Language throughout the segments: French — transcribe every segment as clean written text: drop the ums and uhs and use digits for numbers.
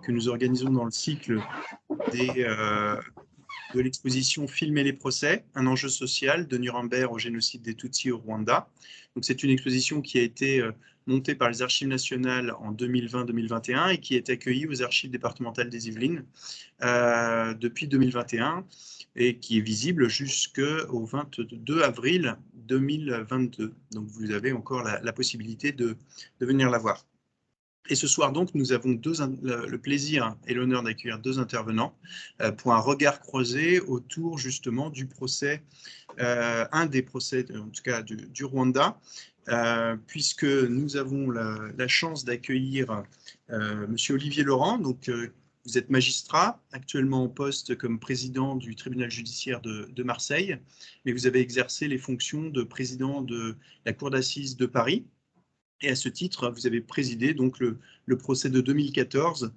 que nous organisons dans le cycle de l'exposition Filmer les procès, un enjeu social de Nuremberg au génocide des Tutsis au Rwanda. Donc c'est une exposition qui a été montée par les Archives nationales en 2020-2021 et qui est accueillie aux Archives départementales des Yvelines depuis 2021 et qui est visible jusqu'au 22 avril 2022. Donc vous avez encore la possibilité de venir la voir. Et ce soir, donc, nous avons le plaisir et l'honneur d'accueillir deux intervenants pour un regard croisé autour, justement, du procès, un des procès, en tout cas, du Rwanda, puisque nous avons la chance d'accueillir Monsieur Olivier Laurent. Donc, vous êtes magistrat, actuellement en poste comme président du tribunal judiciaire de Marseille, mais vous avez exercé les fonctions de président de la Cour d'assises de Paris. Et à ce titre, vous avez présidé donc le procès de 2014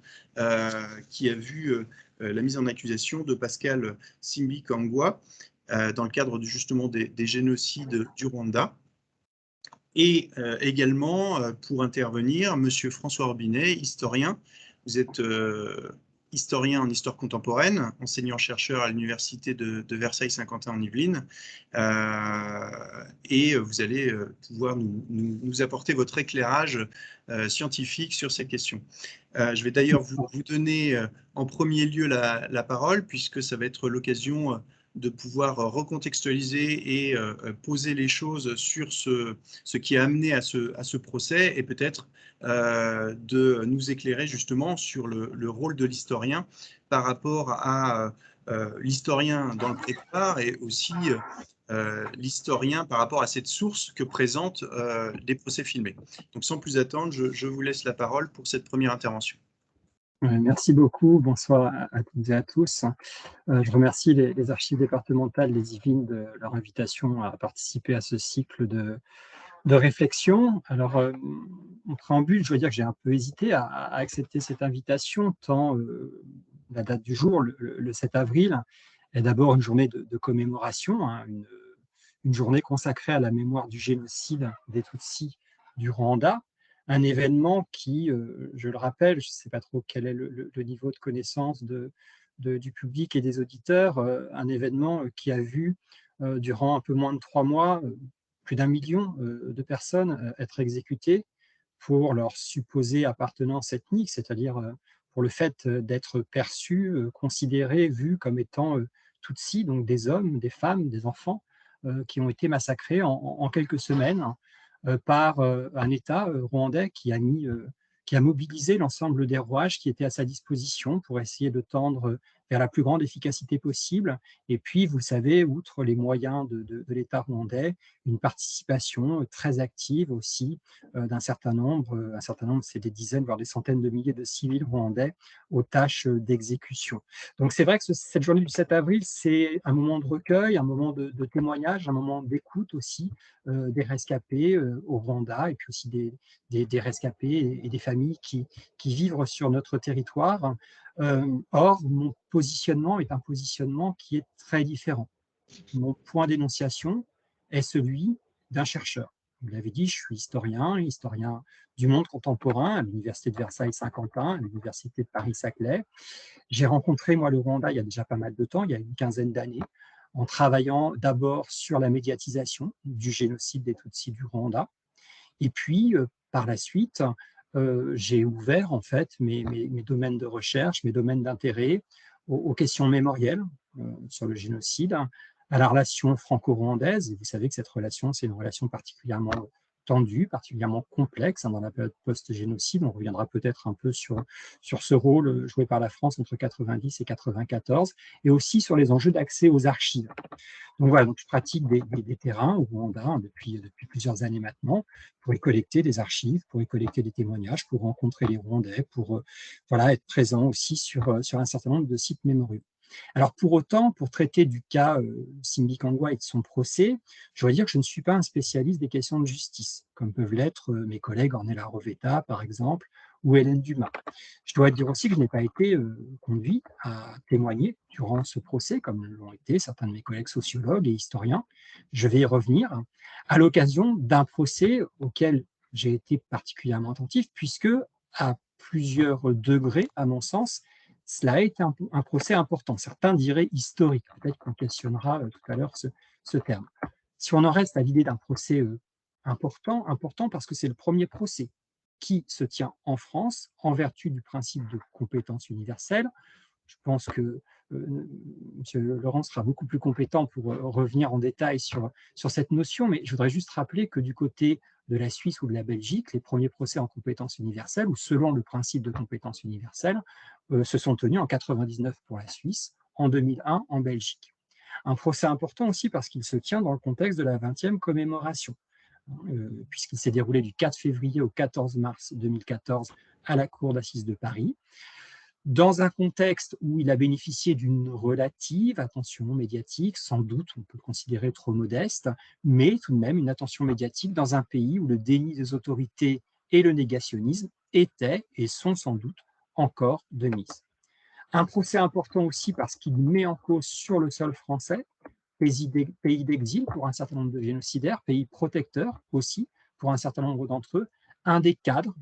qui a vu la mise en accusation de Pascal Simbi Kangwa dans le cadre justement des génocides du Rwanda. Et également pour intervenir, Monsieur François Robinet, historien. Vous êtes historien en histoire contemporaine, enseignant-chercheur à l'université de Versailles-Saint-Quentin en Yvelines, et vous allez pouvoir nous apporter votre éclairage scientifique sur ces questions. Je vais d'ailleurs vous donner en premier lieu la parole, puisque ça va être l'occasion de pouvoir recontextualiser et poser les choses sur ce qui a amené à ce procès et peut-être de nous éclairer justement sur le rôle de l'historien par rapport à l'historien dans le prépare et aussi l'historien par rapport à cette source que présentent les procès filmés. Donc sans plus attendre, je vous laisse la parole pour cette première intervention. Merci beaucoup, bonsoir à toutes et à tous. Je remercie les archives départementales des Yvelines de leur invitation à participer à ce cycle de réflexion. Alors, en préambule, je dois dire que j'ai un peu hésité à accepter cette invitation, tant la date du jour, le 7 avril, est d'abord une journée de commémoration, hein, une journée consacrée à la mémoire du génocide des Tutsis du Rwanda, un événement qui, je le rappelle, je ne sais pas trop quel est le niveau de connaissance du public et des auditeurs, un événement qui a vu, durant un peu moins de 3 mois, plus d'1 million de personnes être exécutées pour leur supposée appartenance ethnique, c'est-à-dire pour le fait d'être perçus, considérés, vus comme étant Tutsis, donc des hommes, des femmes, des enfants, qui ont été massacrés en quelques semaines par un État rwandais qui a mobilisé l'ensemble des rouages qui étaient à sa disposition pour essayer de tendre vers la plus grande efficacité possible. Et puis, vous le savez, outre les moyens de l'État rwandais, une participation très active aussi d'un certain nombre, c'est des dizaines, voire des centaines de milliers de civils rwandais aux tâches d'exécution. Donc c'est vrai que cette journée du 7 avril, c'est un moment de recueil, un moment de témoignage, un moment d'écoute aussi des rescapés au Rwanda et puis aussi des rescapés et des familles qui vivent sur notre territoire. Or, mon positionnement est un positionnement qui est très différent. Mon point d'énonciation est celui d'un chercheur. Vous l'avez dit, je suis historien du monde contemporain à l'université de Versailles-Saint-Quentin, à l'université de Paris-Saclay. J'ai rencontré, moi, le Rwanda il y a déjà pas mal de temps, il y a une quinzaine d'années, en travaillant d'abord sur la médiatisation du génocide des Tutsis du Rwanda. Et puis, par la suite, j'ai ouvert en fait mes domaines de recherche, mes domaines d'intérêt aux questions mémorielles sur le génocide, à la relation franco-rwandaise. Et vous savez que cette relation, c'est une relation particulièrement tendue, particulièrement complexe dans la période post-génocide. On reviendra peut-être un peu sur ce rôle joué par la France entre 90 et 94, et aussi sur les enjeux d'accès aux archives. Donc voilà, donc je pratique des terrains au Rwanda depuis plusieurs années maintenant pour y collecter des archives, pour y collecter des témoignages, pour rencontrer les Rwandais, pour être présent aussi sur un certain nombre de sites mémoriaux. Alors pour autant, pour traiter du cas Simbi Kangwa et de son procès, je dois dire que je ne suis pas un spécialiste des questions de justice, comme peuvent l'être mes collègues Ornella Rovetta, par exemple, ou Hélène Dumas. Je dois dire aussi que je n'ai pas été conduit à témoigner durant ce procès, comme l'ont été certains de mes collègues sociologues et historiens. Je vais y revenir à l'occasion d'un procès auquel j'ai été particulièrement attentif, puisque à plusieurs degrés, à mon sens, cela a été un procès important. Certains diraient historique. Peut-être qu'on questionnera tout à l'heure ce terme. Si on en reste à l'idée d'un procès important parce que c'est le premier procès qui se tient en France en vertu du principe de compétence universelle. Je pense que M. Laurent sera beaucoup plus compétent pour revenir en détail sur cette notion, mais je voudrais juste rappeler que du côté de la Suisse ou de la Belgique, les premiers procès en compétence universelle, ou selon le principe de compétence universelle, se sont tenus en 1999 pour la Suisse, en 2001 en Belgique. Un procès important aussi parce qu'il se tient dans le contexte de la 20e commémoration, puisqu'il s'est déroulé du 4 février au 14 mars 2014 à la Cour d'assises de Paris, dans un contexte où il a bénéficié d'une relative attention médiatique, sans doute on peut le considérer trop modeste, mais tout de même une attention médiatique dans un pays où le déni des autorités et le négationnisme étaient et sont sans doute encore de mise. Un procès important aussi parce qu'il met en cause sur le sol français, pays d'exil pour un certain nombre de génocidaires, pays protecteurs aussi pour un certain nombre d'entre eux, un des cadres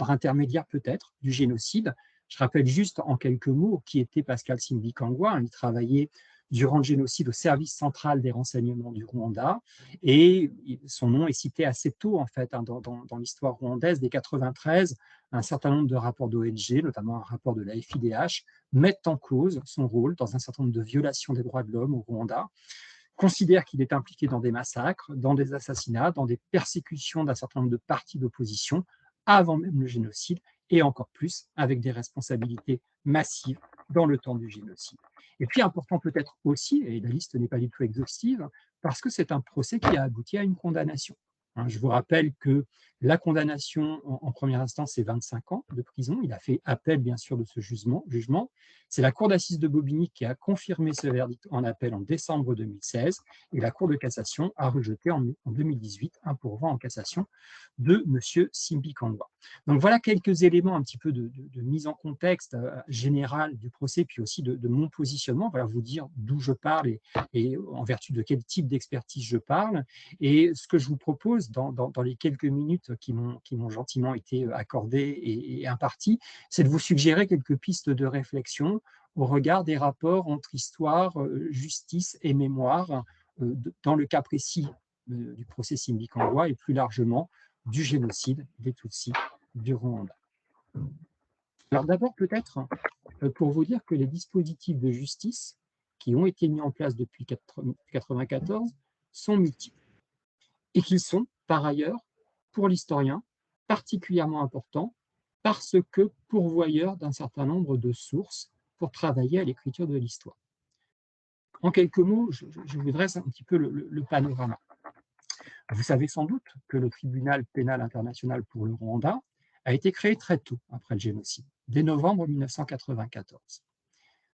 intermédiaires peut-être du génocide. Je rappelle juste en quelques mots qui était Pascal Simbikangwa. Il travaillait durant le génocide au service central des renseignements du Rwanda et son nom est cité assez tôt en fait dans l'histoire rwandaise. Dès 1993, un certain nombre de rapports d'ONG, notamment un rapport de la FIDH, mettent en cause son rôle dans un certain nombre de violations des droits de l'homme au Rwanda, considèrent qu'il est impliqué dans des massacres, dans des assassinats, dans des persécutions d'un certain nombre de partis d'opposition, avant même le génocide, et encore plus avec des responsabilités massives dans le temps du génocide. Et puis important peut-être aussi, et la liste n'est pas du tout exhaustive, parce que c'est un procès qui a abouti à une condamnation. Je vous rappelle que la condamnation en première instance, c'est 25 ans de prison. Il a fait appel, bien sûr, de ce jugement. C'est la Cour d'assises de Bobigny qui a confirmé ce verdict en appel en décembre 2016 et la Cour de cassation a rejeté en 2018 un pourvoi en cassation de M. Simbikangwa. Donc voilà quelques éléments un petit peu de mise en contexte général du procès, puis aussi de mon positionnement. Voilà, vous dire d'où je parle et en vertu de quel type d'expertise je parle. Et ce que je vous propose dans les quelques minutes qui m'ont gentiment été accordées et imparties, c'est de vous suggérer quelques pistes de réflexion au regard des rapports entre histoire, justice et mémoire, dans le cas précis du procès Simbikangwa et plus largement du génocide des Tutsis du Rwanda. Alors d'abord peut-être pour vous dire que les dispositifs de justice qui ont été mis en place depuis 1994 sont multiples et qu'ils sont par ailleurs pour l'historien particulièrement importants parce que pourvoyeurs d'un certain nombre de sources pour travailler à l'écriture de l'histoire. En quelques mots, je vous dresse un petit peu le panorama. Vous savez sans doute que le tribunal pénal international pour le Rwanda a été créé très tôt après le génocide, dès novembre 1994.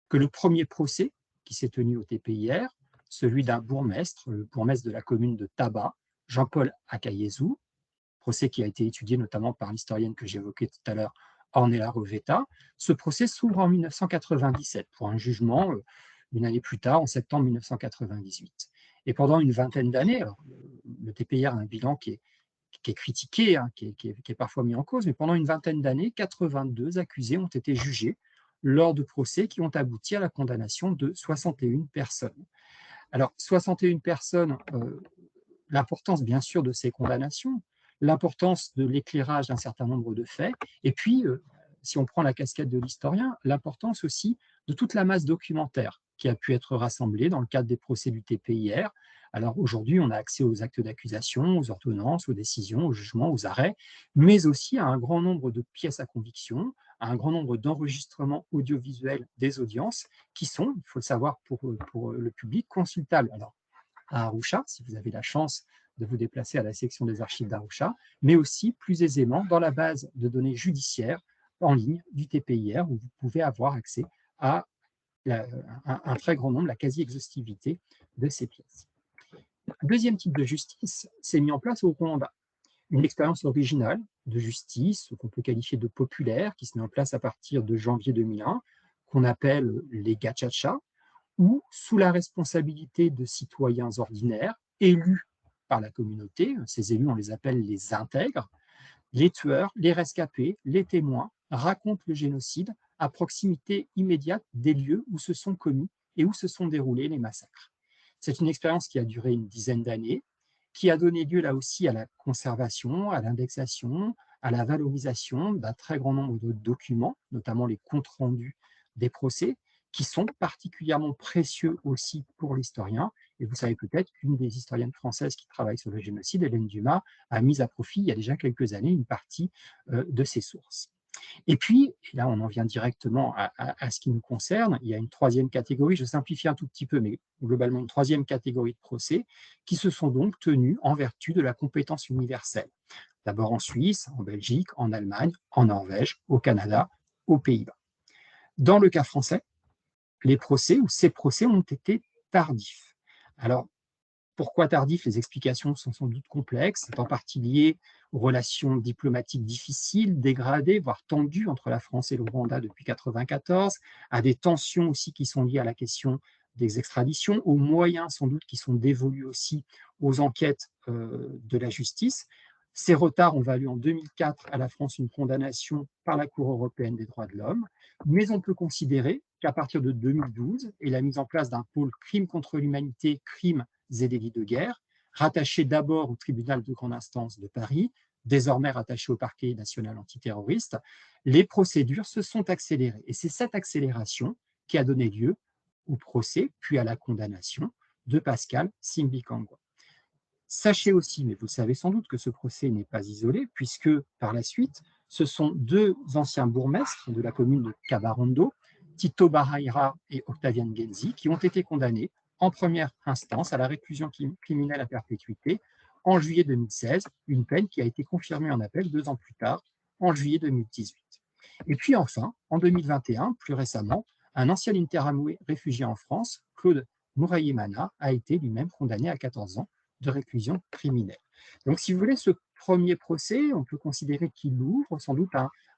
Que le premier procès qui s'est tenu au TPIR, celui d'un bourgmestre, le bourgmestre de la commune de Taba, Jean-Paul Akayesu, procès qui a été étudié notamment par l'historienne que j'évoquais tout à l'heure, Ornella Rovetta, ce procès s'ouvre en 1997 pour un jugement une année plus tard, en septembre 1998. Et pendant une vingtaine d'années, le TPIR a un bilan qui est critiqué, qui est parfois mis en cause, mais pendant une vingtaine d'années, 82 accusés ont été jugés lors de procès qui ont abouti à la condamnation de 61 personnes. Alors, 61 personnes, l'importance bien sûr de ces condamnations, l'importance de l'éclairage d'un certain nombre de faits, et puis, si on prend la casquette de l'historien, l'importance aussi de toute la masse documentaire qui a pu être rassemblée dans le cadre des procès du TPIR. Alors aujourd'hui, on a accès aux actes d'accusation, aux ordonnances, aux décisions, aux jugements, aux arrêts, mais aussi à un grand nombre de pièces à conviction, à un grand nombre d'enregistrements audiovisuels des audiences qui sont, il faut le savoir pour le public, consultables. Alors, à Arusha, si vous avez la chance de vous déplacer à la section des archives d'Arusha, mais aussi plus aisément dans la base de données judiciaires en ligne du TPIR, où vous pouvez avoir accès à un très grand nombre, la quasi-exhaustivité de ces pièces. Un deuxième type de justice s'est mis en place au Rwanda. Une expérience originale de justice, qu'on peut qualifier de populaire, qui se met en place à partir de janvier 2001, qu'on appelle les gachacha, où, sous la responsabilité de citoyens ordinaires, élus par la communauté, ces élus, on les appelle les intègres, les tueurs, les rescapés, les témoins racontent le génocide à proximité immédiate des lieux où se sont commis et où se sont déroulés les massacres. C'est une expérience qui a duré une dizaine d'années, qui a donné lieu là aussi à la conservation, à l'indexation, à la valorisation d'un très grand nombre de documents, notamment les comptes rendus des procès, qui sont particulièrement précieux aussi pour l'historien. Et vous savez peut-être qu'une des historiennes françaises qui travaille sur le génocide, Hélène Dumas, a mis à profit il y a déjà quelques années une partie de ses sources. Et puis, et là on en vient directement à ce qui nous concerne, il y a une troisième catégorie, je simplifie un tout petit peu, mais globalement une troisième catégorie de procès qui se sont donc tenus en vertu de la compétence universelle. D'abord en Suisse, en Belgique, en Allemagne, en Norvège, au Canada, aux Pays-Bas. Dans le cas français, les procès ou ces procès ont été tardifs. Alors, pourquoi tardif? Les explications sont sans doute complexes, c'est en partie lié aux relations diplomatiques difficiles, dégradées, voire tendues entre la France et le Rwanda depuis 1994, à des tensions aussi qui sont liées à la question des extraditions, aux moyens sans doute qui sont dévolus aussi aux enquêtes de la justice. Ces retards ont valu en 2004 à la France une condamnation par la Cour européenne des droits de l'homme, mais on peut considérer qu'à partir de 2012 et la mise en place d'un pôle crimes contre l'humanité, crimes et délits de guerre, rattaché d'abord au tribunal de grande instance de Paris, désormais rattaché au parquet national antiterroriste, les procédures se sont accélérées. Et c'est cette accélération qui a donné lieu au procès, puis à la condamnation de Pascal Simbikangwa. Sachez aussi, mais vous le savez sans doute, que ce procès n'est pas isolé, puisque par la suite, ce sont deux anciens bourgmestres de la commune de Kabarondo, Tito Barreira et Octavian Genzi, qui ont été condamnés en première instance à la réclusion criminelle à perpétuité en juillet 2016, une peine qui a été confirmée en appel 2 ans plus tard, en juillet 2018. Et puis enfin, en 2021, plus récemment, un ancien interamoué réfugié en France, Claude Mouraïemana, a été lui-même condamné à 14 ans de réclusion criminelle. Donc, si vous voulez, ce premier procès, on peut considérer qu'il ouvre sans doute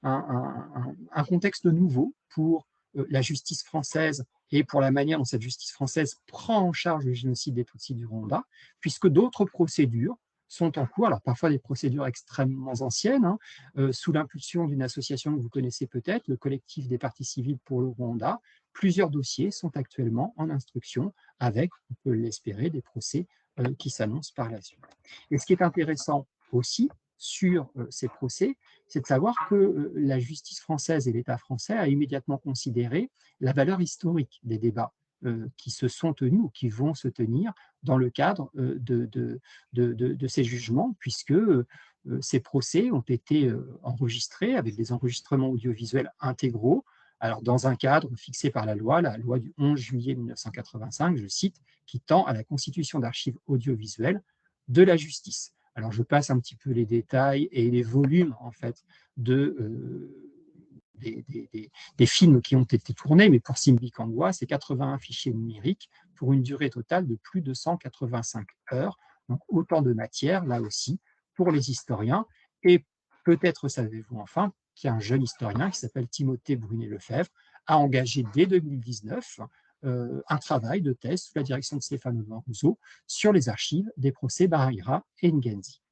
un contexte nouveau pour la justice française et pour la manière dont cette justice française prend en charge le génocide des Tutsis du Rwanda, puisque d'autres procédures sont en cours, alors parfois des procédures extrêmement anciennes, sous l'impulsion d'une association que vous connaissez peut-être, le collectif des parties civiles pour le Rwanda. Plusieurs dossiers sont actuellement en instruction avec, on peut l'espérer, des procès qui s'annoncent par la suite. Et ce qui est intéressant aussi sur ces procès, c'est de savoir que la justice française et l'État français a immédiatement considéré la valeur historique des débats qui se sont tenus ou qui vont se tenir dans le cadre de ces jugements, puisque ces procès ont été enregistrés avec des enregistrements audiovisuels intégraux, alors dans un cadre fixé par la loi du 11 juillet 1985, je cite, qui tend à la constitution d'archives audiovisuelles de la justice. Alors je passe un petit peu les détails et les volumes en fait des films qui ont été tournés, mais pour Simbikangwa, c'est 81 fichiers numériques pour une durée totale de plus de 185 heures. Donc autant de matière, là aussi, pour les historiens. Et peut-être savez-vous enfin qu'un jeune historien qui s'appelle Timothée Brunet-Lefebvre a engagé dès 2019 un travail de thèse sous la direction de Stéphane Audouin-Rousseau sur les archives des procès Barreira et Ngenzi.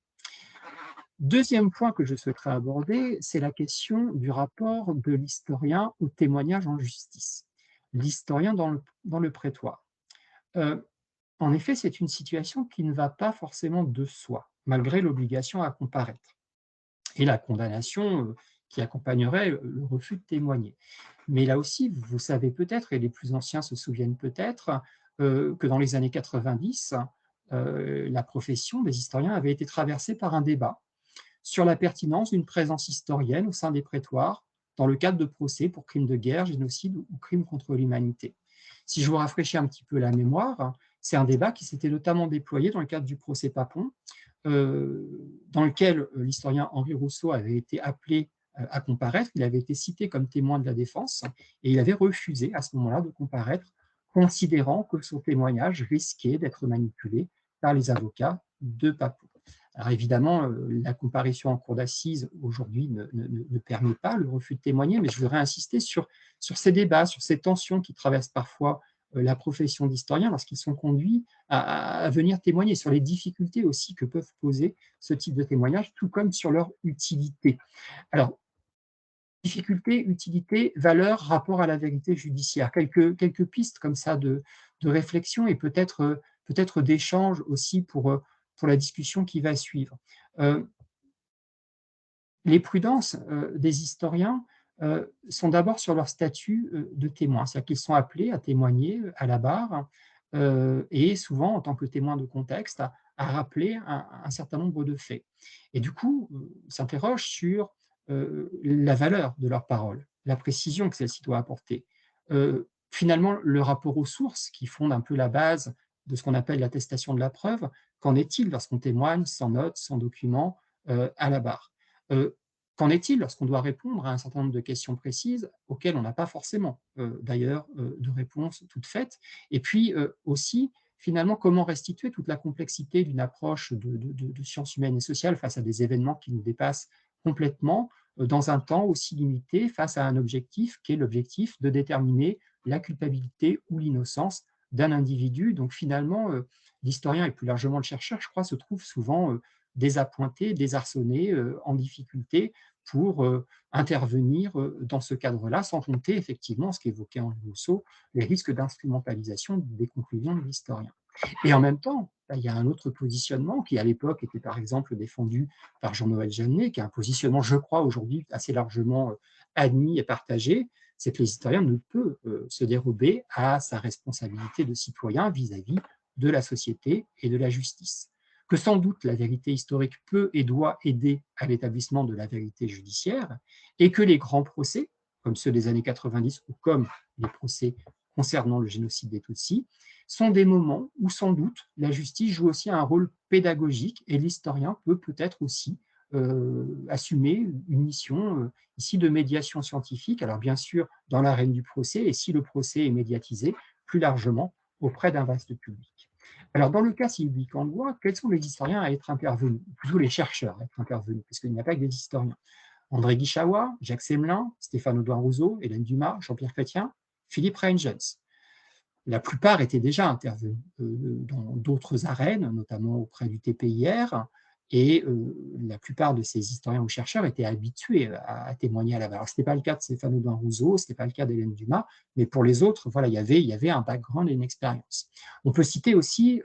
Deuxième point que je souhaiterais aborder, c'est la question du rapport de l'historien au témoignage en justice. L'historien dans le prétoire. En effet, c'est une situation qui ne va pas forcément de soi, malgré l'obligation à comparaître et la condamnation qui accompagnerait le refus de témoigner. Mais là aussi, vous savez peut-être, et les plus anciens se souviennent peut-être, que dans les années 90, la profession des historiens avait été traversée par un débat sur la pertinence d'une présence historienne au sein des prétoires dans le cadre de procès pour crimes de guerre, génocide ou crimes contre l'humanité. Si je vous rafraîchis un petit peu la mémoire, c'est un débat qui s'était notamment déployé dans le cadre du procès Papon, dans lequel l'historien Henri Rousseau avait été appelé à comparaître. Il avait été cité comme témoin de la défense et il avait refusé à ce moment-là de comparaître, considérant que son témoignage risquait d'être manipulé par les avocats de Papon. Alors évidemment, la comparution en cour d'assises aujourd'hui ne permet pas le refus de témoigner, mais je voudrais insister sur ces débats, sur ces tensions qui traversent parfois la profession d'historien lorsqu'ils sont conduits à venir témoigner, sur les difficultés aussi que peuvent poser ce type de témoignage, tout comme sur leur utilité. Alors, difficulté, utilité, valeur, rapport à la vérité judiciaire. Quelques pistes comme ça de réflexion et peut-être d'échange aussi pour la discussion qui va suivre. Les prudences des historiens sont d'abord sur leur statut de témoin, c'est-à-dire qu'ils sont appelés à témoigner à la barre et souvent, en tant que témoins de contexte, à rappeler un certain nombre de faits. Et du coup, s'interroge sur la valeur de leur parole, la précision que celle-ci doit apporter. Finalement, le rapport aux sources qui fonde un peu la base de ce qu'on appelle l'attestation de la preuve, qu'en est-il lorsqu'on témoigne sans notes, sans documents à la barre? Qu'en est-il lorsqu'on doit répondre à un certain nombre de questions précises auxquelles on n'a pas forcément d'ailleurs de réponse toute faite? Et puis aussi, finalement, comment restituer toute la complexité d'une approche de sciences humaines et sociales face à des événements qui nous dépassent complètement dans un temps aussi limité face à un objectif qui est l'objectif de déterminer la culpabilité ou l'innocence d'un individu. Donc finalement, l'historien et plus largement le chercheur, je crois, se trouvent souvent désappointés, désarçonnés, en difficulté pour intervenir dans ce cadre-là, sans compter effectivement ce qu'évoquait Henri Rousseau, les risques d'instrumentalisation des conclusions de l'historien. Et en même temps, il y a un autre positionnement qui, à l'époque, était par exemple défendu par Jean-Noël Jeannet, qui est un positionnement, je crois, aujourd'hui assez largement admis et partagé, c'est que l'historien ne peut se dérober à sa responsabilité de citoyen vis-à-vis de la société et de la justice. Que sans doute la vérité historique peut et doit aider à l'établissement de la vérité judiciaire, et que les grands procès, comme ceux des années 90 ou comme les procès concernant le génocide des Tutsis, sont des moments où sans doute la justice joue aussi un rôle pédagogique et l'historien peut peut-être aussi assumer une mission ici de médiation scientifique, alors bien sûr dans l'arène du procès, et si le procès est médiatisé, plus largement auprès d'un vaste public. Alors dans le cas Sylvie Cambois, quels sont les historiens à être intervenus, ou plutôt les chercheurs à être intervenus, parce qu'il n'y a pas que des historiens. André Guichawa, Jacques Semelin, Stéphane Audouin-Rousseau, Hélène Dumas, Jean-Pierre Chrétien, Philippe Reingens. La plupart étaient déjà intervenus dans d'autres arènes, notamment auprès du TPIR, et la plupart de ces historiens ou chercheurs étaient habitués à témoigner à la barre. Ce n'était pas le cas de Stéphane Audouin-Rousseau, ce n'était pas le cas d'Hélène Dumas, mais pour les autres, voilà, il y avait un background et une expérience. On peut citer aussi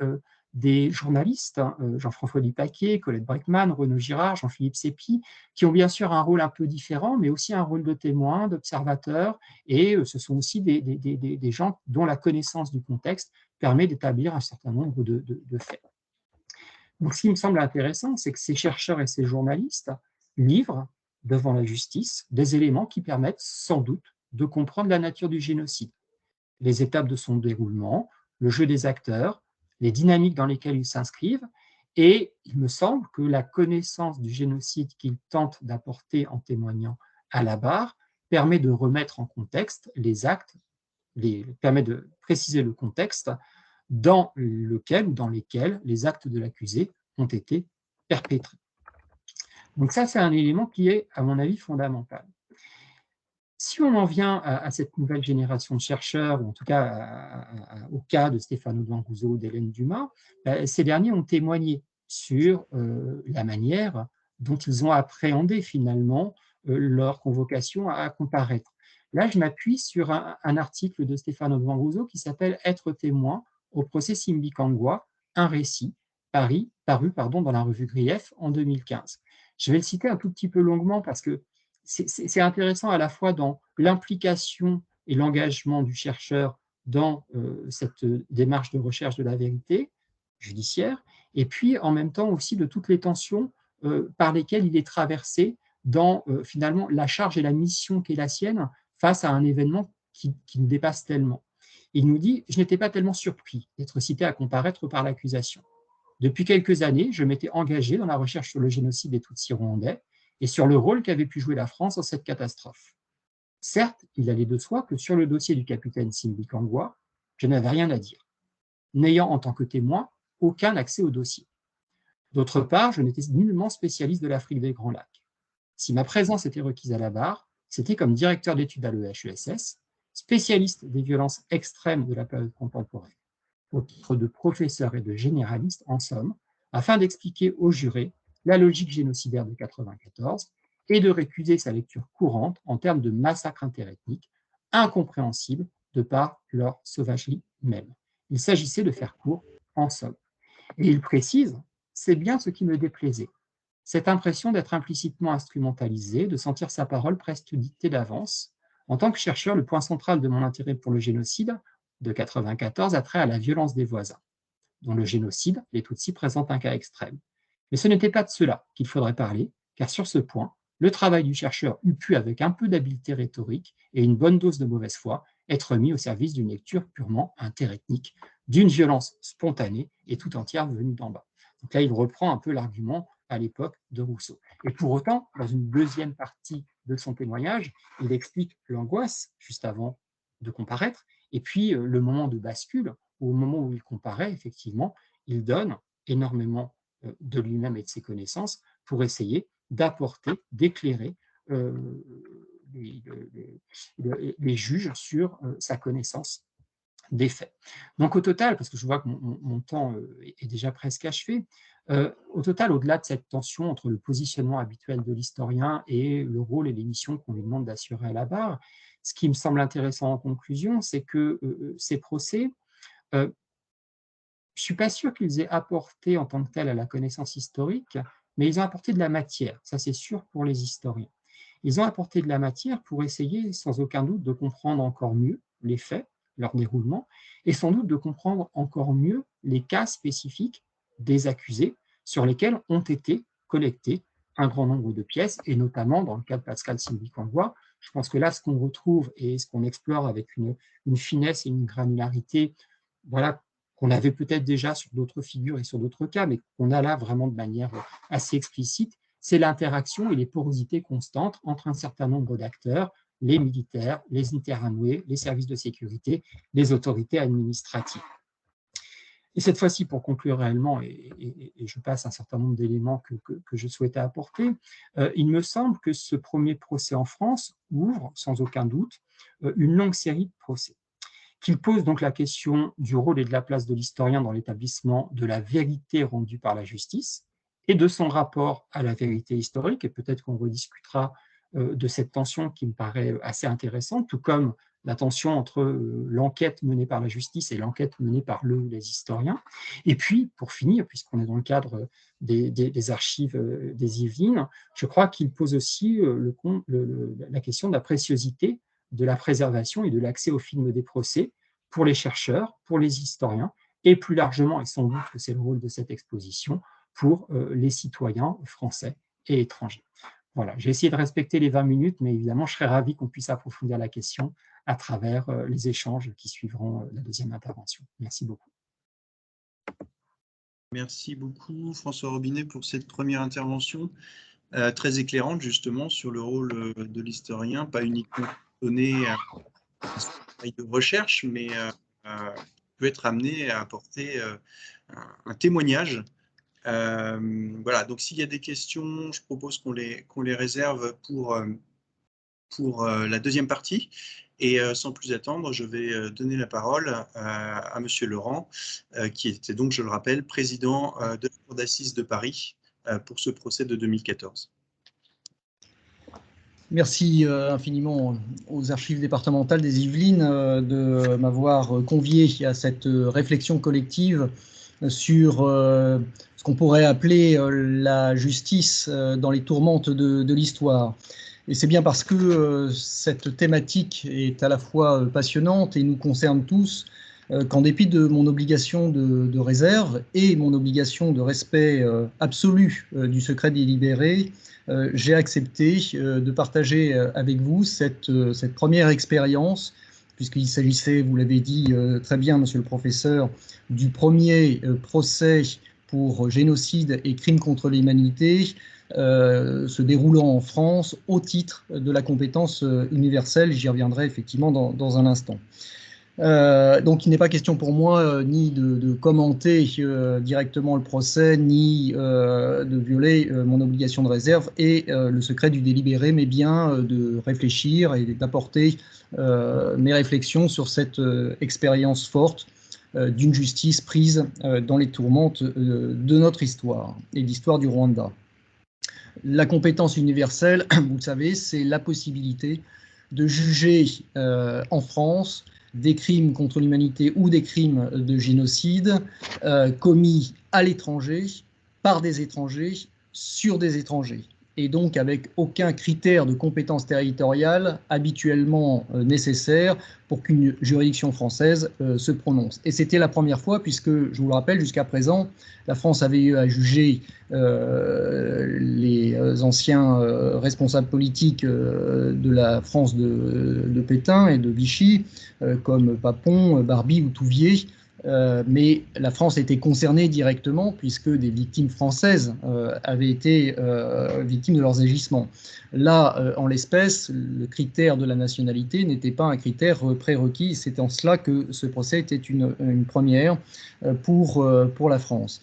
des journalistes, Jean-François Dupaquier, Colette Breckman, Renaud Girard, Jean-Philippe Sépi, qui ont bien sûr un rôle un peu différent, mais aussi un rôle de témoin, d'observateur, et ce sont aussi des gens dont la connaissance du contexte permet d'établir un certain nombre de faits. Donc, ce qui me semble intéressant, c'est que ces chercheurs et ces journalistes livrent devant la justice des éléments qui permettent sans doute de comprendre la nature du génocide, les étapes de son déroulement, le jeu des acteurs, les dynamiques dans lesquelles ils s'inscrivent, et il me semble que la connaissance du génocide qu'ils tentent d'apporter en témoignant à la barre permet de remettre en contexte les actes, permet de préciser le contexte dans lequel ou dans lesquels les actes de l'accusé ont été perpétrés. Donc ça, c'est un élément qui est, à mon avis, fondamental. Si on en vient à cette nouvelle génération de chercheurs, ou en tout cas au cas de Stéphane Audouin-Rousseau ou d'Hélène Dumas, ces derniers ont témoigné sur la manière dont ils ont appréhendé finalement leur convocation à comparaître. Là, je m'appuie sur un article de Stéphane Audouin-Rousseau qui s'appelle « Être témoin au procès Simbi Kangwa, un récit », paru dans la revue Grief en 2015. Je vais le citer un tout petit peu longuement parce que c'est intéressant à la fois dans l'implication et l'engagement du chercheur dans cette démarche de recherche de la vérité judiciaire, et puis en même temps aussi de toutes les tensions par lesquelles il est traversé dans finalement la charge et la mission qui est la sienne face à un événement qui nous dépasse tellement. Il nous dit « Je n'étais pas tellement surpris d'être cité à comparaître par l'accusation. Depuis quelques années, je m'étais engagé dans la recherche sur le génocide des Tutsis rwandais et sur le rôle qu'avait pu jouer la France dans cette catastrophe. Certes, il allait de soi que sur le dossier du capitaine Simbi Kangwa, je n'avais rien à dire, n'ayant en tant que témoin aucun accès au dossier. D'autre part, je n'étais nullement spécialiste de l'Afrique des Grands Lacs. Si ma présence était requise à la barre, c'était comme directeur d'études à l'EHESS, spécialiste des violences extrêmes de la période contemporaine, au titre de professeur et de généraliste, en somme, afin d'expliquer aux jurés la logique génocidaire de 1994 et de récuser sa lecture courante en termes de massacre interethnique, incompréhensible de par leur sauvagerie même. Il s'agissait de faire court, en somme. Et il précise, c'est bien ce qui me déplaisait. Cette impression d'être implicitement instrumentalisé, de sentir sa parole presque dictée d'avance. En tant que chercheur, le point central de mon intérêt pour le génocide de 1994 a trait à la violence des voisins. Dans le génocide, les Tutsis présentent un cas extrême. Mais ce n'était pas de cela qu'il faudrait parler, car sur ce point, le travail du chercheur eût pu, avec un peu d'habileté rhétorique et une bonne dose de mauvaise foi, être mis au service d'une lecture purement interethnique, d'une violence spontanée et tout entière venue d'en bas. Donc là, il reprend un peu l'argument à l'époque de Rousseau. Et pour autant, dans une deuxième partie de son témoignage, il explique l'angoisse, juste avant de comparaître, et puis le moment de bascule, au moment où il comparait, effectivement, il donne énormément de lui-même et de ses connaissances pour essayer d'apporter, d'éclairer les juges sur sa connaissance des faits. Donc au total, parce que je vois que mon temps est déjà presque achevé, au total, au-delà de cette tension entre le positionnement habituel de l'historien et le rôle et les missions qu'on lui demande d'assurer à la barre, ce qui me semble intéressant en conclusion, c'est que ces procès, je ne suis pas sûr qu'ils aient apporté en tant que tel à la connaissance historique, mais ils ont apporté de la matière, ça c'est sûr pour les historiens. Ils ont apporté de la matière pour essayer sans aucun doute de comprendre encore mieux les faits, leur déroulement, et sans doute de comprendre encore mieux les cas spécifiques des accusés sur lesquels ont été collectées un grand nombre de pièces, et notamment dans le cas de Pascal Sylvie-Cambois, je pense que là, ce qu'on retrouve et ce qu'on explore avec une finesse et une granularité, voilà, qu'on avait peut-être déjà sur d'autres figures et sur d'autres cas, mais qu'on a là vraiment de manière assez explicite, c'est l'interaction et les porosités constantes entre un certain nombre d'acteurs, les militaires, les interamoués, les services de sécurité, les autorités administratives. Et cette fois-ci, pour conclure réellement, et je passe un certain nombre d'éléments que je souhaitais apporter, il me semble que ce premier procès en France ouvre, sans aucun doute, une longue série de procès, qu'il pose donc la question du rôle et de la place de l'historien dans l'établissement de la vérité rendue par la justice et de son rapport à la vérité historique, et peut-être qu'on rediscutera de cette tension qui me paraît assez intéressante, tout comme la tension entre l'enquête menée par la justice et l'enquête menée par les historiens. Et puis, pour finir, puisqu'on est dans le cadre des archives des Yvelines, je crois qu'il pose aussi la question de la préciosité de la préservation et de l'accès aux films des procès pour les chercheurs, pour les historiens, et plus largement, et sans doute que c'est le rôle de cette exposition, pour les citoyens français et étrangers. Voilà, j'ai essayé de respecter les 20 minutes, mais évidemment, je serais ravi qu'on puisse approfondir la question à travers les échanges qui suivront la deuxième intervention. Merci beaucoup. Merci beaucoup, François Robinet, pour cette première intervention très éclairante, justement, sur le rôle de l'historien, pas uniquement donné à un travail de recherche, mais peut être amené à apporter un témoignage. Voilà, donc s'il y a des questions, je propose qu'on les réserve pour la deuxième partie. Et sans plus attendre, je vais donner la parole à Monsieur Laurent, qui était donc, je le rappelle, président de la Cour d'assises de Paris pour ce procès de 2014. Merci infiniment aux archives départementales des Yvelines de m'avoir convié à cette réflexion collective sur ce qu'on pourrait appeler la justice dans les tourmentes de l'histoire. Et c'est bien parce que cette thématique est à la fois passionnante et nous concerne tous qu'en dépit de mon obligation de réserve et mon obligation de respect absolu du secret délibéré, j'ai accepté de partager avec vous cette première expérience, puisqu'il s'agissait, vous l'avez dit très bien, monsieur le professeur, du premier procès pour génocide et crimes contre l'humanité se déroulant en France au titre de la compétence universelle. J'y reviendrai effectivement dans un instant. Donc il n'est pas question pour moi ni de commenter directement le procès, ni de violer mon obligation de réserve et le secret du délibéré, mais bien de réfléchir et d'apporter mes réflexions sur cette expérience forte d'une justice prise dans les tourmentes de notre histoire et l'histoire du Rwanda. La compétence universelle, vous le savez, c'est la possibilité de juger en France des crimes contre l'humanité ou des crimes de génocide commis à l'étranger, par des étrangers, sur des étrangers, et donc avec aucun critère de compétence territoriale habituellement nécessaire pour qu'une juridiction française se prononce. Et c'était la première fois, puisque, je vous le rappelle, jusqu'à présent, la France avait eu à juger les anciens responsables politiques de la France de Pétain et de Vichy, comme Papon, Barbie ou Touvier, mais la France était concernée directement puisque des victimes françaises avaient été victimes de leurs agissements. Là, en l'espèce, le critère de la nationalité n'était pas un critère prérequis. C'est en cela que ce procès était une première pour la France.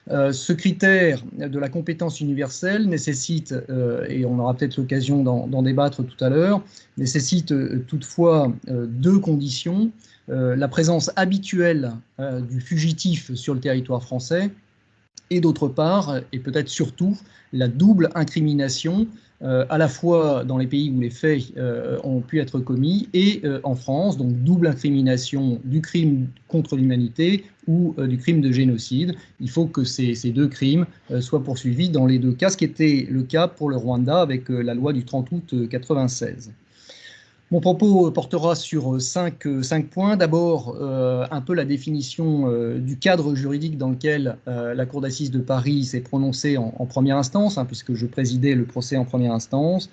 Ce critère de la compétence universelle nécessite, et on aura peut-être l'occasion d'en débattre tout à l'heure, nécessite toutefois deux conditions. La présence habituelle du fugitif sur le territoire français, et d'autre part, et peut-être surtout, la double incrimination, à la fois dans les pays où les faits ont pu être commis et en France, donc double incrimination du crime contre l'humanité ou du crime de génocide. Il faut que ces deux crimes soient poursuivis dans les deux cas, ce qui était le cas pour le Rwanda avec la loi du 30 août 1996. Mon propos portera sur cinq points. D'abord, un peu la définition du cadre juridique dans lequel la Cour d'assises de Paris s'est prononcée en première instance, puisque je présidais le procès en première instance.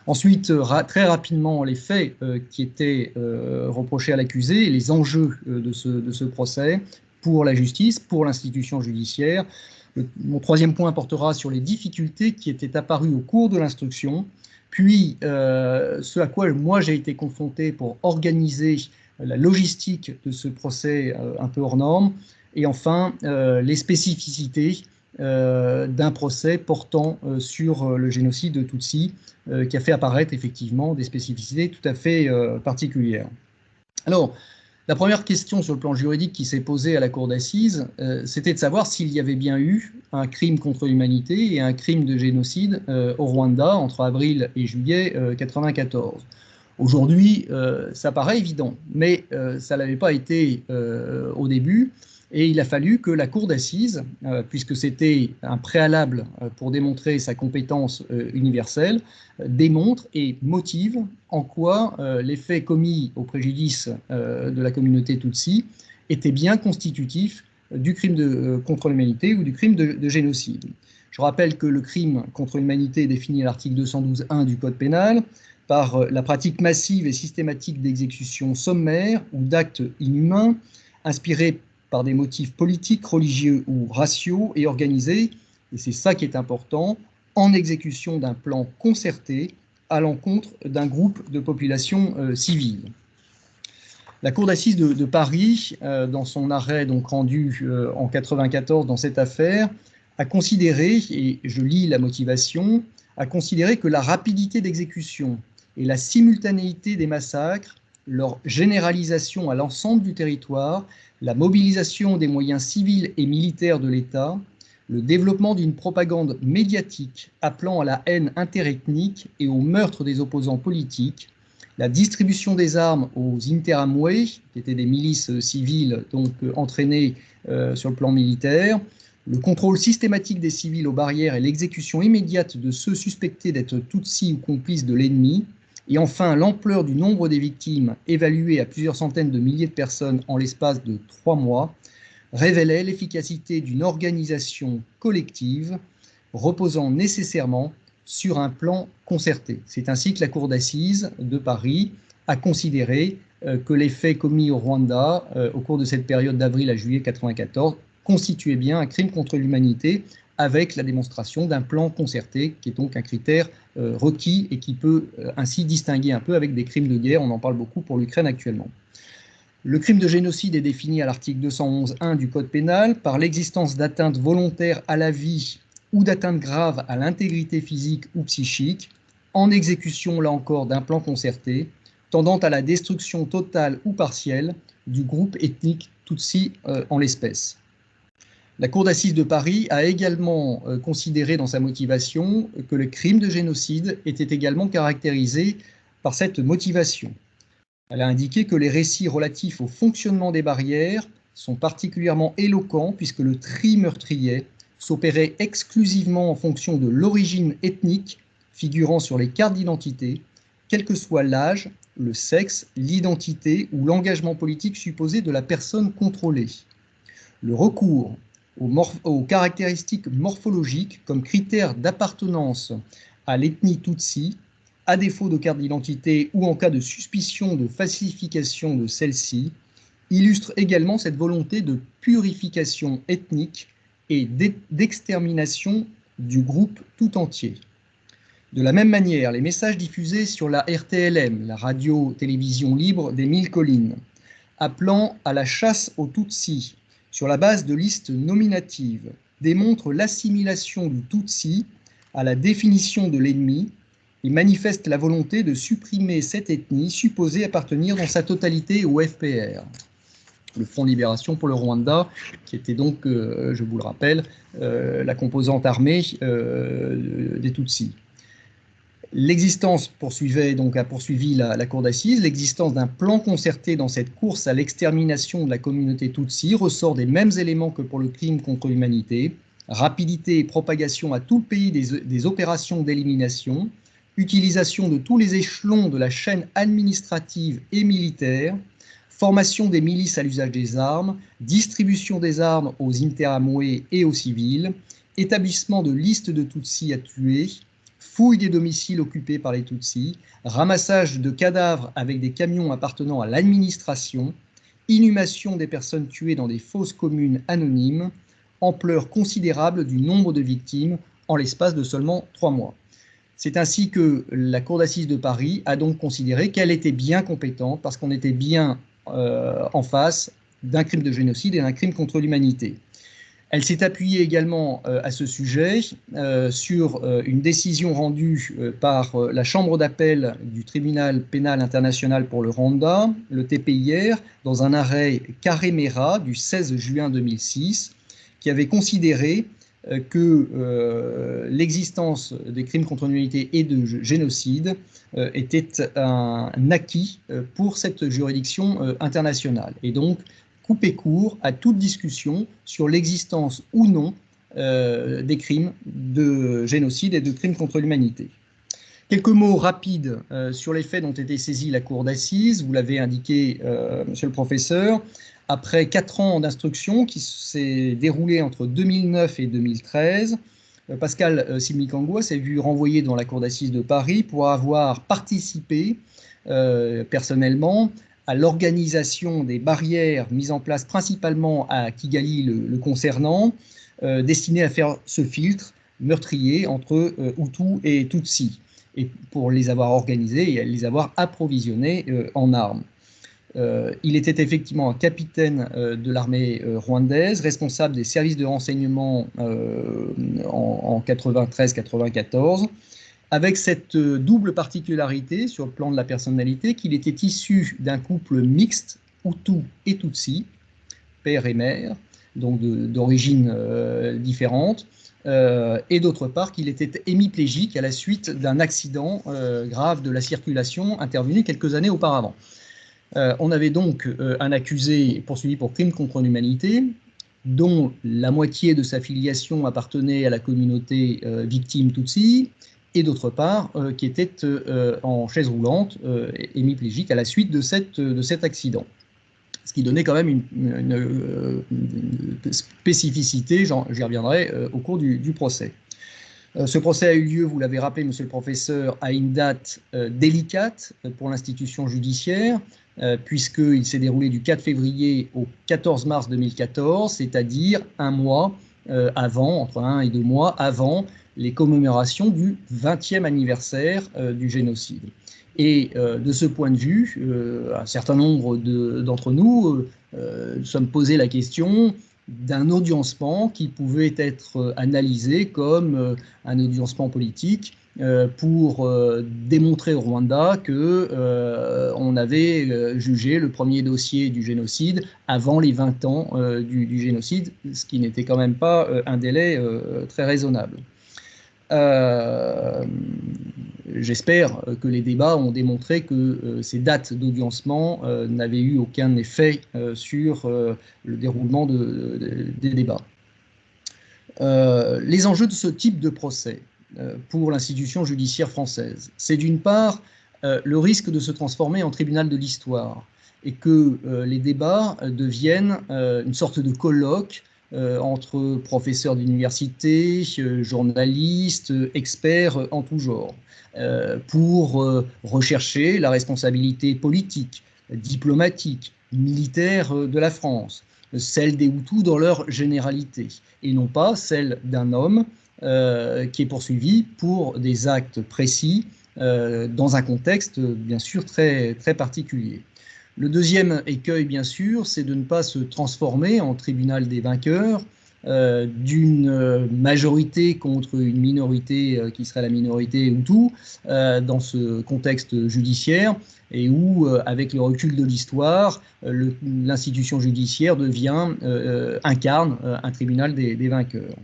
Ensuite, très rapidement, les faits qui étaient reprochés à l'accusé et les enjeux de ce procès pour la justice, pour l'institution judiciaire. Mon troisième point portera sur les difficultés qui étaient apparues au cours de l'instruction, puis ce à quoi moi j'ai été confronté pour organiser la logistique de ce procès un peu hors norme, et enfin les spécificités d'un procès portant sur le génocide de Tutsi, qui a fait apparaître effectivement des spécificités tout à fait particulières. Alors, la première question sur le plan juridique qui s'est posée à la Cour d'assises, c'était de savoir s'il y avait bien eu un crime contre l'humanité et un crime de génocide au Rwanda entre avril et juillet 1994. Aujourd'hui, ça paraît évident, mais ça ne l'avait pas été au début. Et il a fallu que la Cour d'assises, puisque c'était un préalable pour démontrer sa compétence universelle, démontre et motive en quoi les faits commis au préjudice de la communauté Tutsi étaient bien constitutifs du crime contre l'humanité ou du crime de génocide. Je rappelle que le crime contre l'humanité est défini à l'article 212.1 du Code pénal par la pratique massive et systématique d'exécutions sommaires ou d'actes inhumains inspirés par des motifs politiques, religieux ou raciaux et organisés, et c'est ça qui est important, en exécution d'un plan concerté à l'encontre d'un groupe de population civile. La Cour d'assises de Paris, dans son arrêt donc rendu en 1994 dans cette affaire, a considéré, et je lis la motivation, a considéré que la rapidité d'exécution et la simultanéité des massacres, leur généralisation à l'ensemble du territoire, la mobilisation des moyens civils et militaires de l'État, le développement d'une propagande médiatique appelant à la haine interethnique et au meurtre des opposants politiques, la distribution des armes aux Interamwe, qui étaient des milices civiles donc entraînées sur le plan militaire, le contrôle systématique des civils aux barrières et l'exécution immédiate de ceux suspectés d'être Tutsis ou complices de l'ennemi, et enfin l'ampleur du nombre des victimes, évaluées à plusieurs centaines de milliers de personnes en l'espace de 3 mois, révélait l'efficacité d'une organisation collective reposant nécessairement sur un plan concerté. C'est ainsi que la Cour d'assises de Paris a considéré que les faits commis au Rwanda au cours de cette période d'avril à juillet 1994 constituaient bien un crime contre l'humanité, avec la démonstration d'un plan concerté, qui est donc un critère requis et qui peut ainsi distinguer un peu avec des crimes de guerre. On en parle beaucoup pour l'Ukraine actuellement. Le crime de génocide est défini à l'article 211.1 du Code pénal par l'existence d'atteintes volontaires à la vie ou d'atteintes graves à l'intégrité physique ou psychique, en exécution, là encore, d'un plan concerté, tendant à la destruction totale ou partielle du groupe ethnique Tutsi en l'espèce. La Cour d'assises de Paris a également considéré dans sa motivation que le crime de génocide était également caractérisé par cette motivation. Elle a indiqué que les récits relatifs au fonctionnement des barrières sont particulièrement éloquents puisque le tri meurtrier s'opérait exclusivement en fonction de l'origine ethnique figurant sur les cartes d'identité, quel que soit l'âge, le sexe, l'identité ou l'engagement politique supposé de la personne contrôlée. Le recours aux caractéristiques morphologiques comme critère d'appartenance à l'ethnie Tutsi, à défaut de carte d'identité ou en cas de suspicion de falsification de celle-ci, illustre également cette volonté de purification ethnique et d'extermination du groupe tout entier. De la même manière, les messages diffusés sur la RTLM, la radio-télévision libre des Mille Collines, appelant à la chasse aux Tutsis sur la base de listes nominatives, démontrent l'assimilation du Tutsi à la définition de l'ennemi et manifestent la volonté de supprimer cette ethnie supposée appartenir dans sa totalité au FPR, le Front de Libération pour le Rwanda, qui était donc, je vous le rappelle, la composante armée des Tutsis. L'existence, a poursuivi la Cour d'assises, l'existence d'un plan concerté dans cette course à l'extermination de la communauté Tutsi ressort des mêmes éléments que pour le crime contre l'humanité: rapidité et propagation à tout le pays des opérations d'élimination, utilisation de tous les échelons de la chaîne administrative et militaire, formation des milices à l'usage des armes, distribution des armes aux interamway et aux civils, établissement de listes de Tutsis à tuer, fouille des domiciles occupés par les Tutsis, ramassage de cadavres avec des camions appartenant à l'administration, inhumation des personnes tuées dans des fosses communes anonymes, ampleur considérable du nombre de victimes en l'espace de seulement 3 mois. C'est ainsi que la Cour d'assises de Paris a donc considéré qu'elle était bien compétente parce qu'on était bien en face d'un crime de génocide et d'un crime contre l'humanité. Elle s'est appuyée également à ce sujet sur une décision rendue par la Chambre d'appel du Tribunal pénal international pour le Rwanda, le TPIR, dans un arrêt Karemera du 16 juin 2006, qui avait considéré que l'existence des crimes contre l'humanité et de génocide était un acquis pour cette juridiction internationale. Et donc, couper court à toute discussion sur l'existence ou non des crimes de génocide et de crimes contre l'humanité. Quelques mots rapides sur les faits dont était saisie la Cour d'assises. Vous l'avez indiqué, monsieur le professeur. Après 4 ans d'instruction qui s'est déroulé entre 2009 et 2013, Pascal Simikangwa s'est vu renvoyé devant la Cour d'assises de Paris pour avoir participé personnellement à l'organisation des barrières mises en place principalement à Kigali le concernant, destinées à faire ce filtre meurtrier entre Hutus et Tutsis, et pour les avoir organisés et les avoir approvisionnés en armes. Il était effectivement un capitaine de l'armée rwandaise, responsable des services de renseignement en 93-94, avec cette double particularité sur le plan de la personnalité qu'il était issu d'un couple mixte, Hutu et Tutsi, père et mère, donc d'origine différente, et d'autre part qu'il était hémiplégique à la suite d'un accident grave de la circulation intervenu quelques années auparavant. On avait donc un accusé poursuivi pour crime contre l'humanité, dont la moitié de sa filiation appartenait à la communauté victime Tutsi, et d'autre part qui était en chaise roulante, hémiplégique à la suite de cet accident. Ce qui donnait quand même une spécificité, j'y reviendrai au cours du procès. Ce procès a eu lieu, vous l'avez rappelé, monsieur le professeur, à une date délicate pour l'institution judiciaire, puisqu'il s'est déroulé du 4 février au 14 mars 2014, c'est-à-dire un mois avant, entre 1 et 2 mois avant les commémorations du 20e anniversaire du génocide. Et de ce point de vue, un certain nombre d'entre nous sommes posé la question d'un audiencement qui pouvait être analysé comme un audiencement politique pour démontrer au Rwanda qu'on avait jugé le premier dossier du génocide avant les 20 ans du génocide, ce qui n'était quand même pas un délai très raisonnable. J'espère que les débats ont démontré que ces dates d'audiencement n'avaient eu aucun effet sur le déroulement des débats. Les enjeux de ce type de procès pour l'institution judiciaire française, c'est d'une part le risque de se transformer en tribunal de l'histoire et que les débats deviennent une sorte de colloque entre professeurs d'université, journalistes, experts en tout genre, pour rechercher la responsabilité politique, diplomatique, militaire de la France, celle des Hutus dans leur généralité, et non pas celle d'un homme qui est poursuivi pour des actes précis dans un contexte bien sûr très, très particulier. Le deuxième écueil, bien sûr, c'est de ne pas se transformer en tribunal des vainqueurs, d'une majorité contre une minorité qui serait la minorité Hutu dans ce contexte judiciaire, et où, avec le recul de l'histoire, l'institution judiciaire incarne un tribunal des vainqueurs.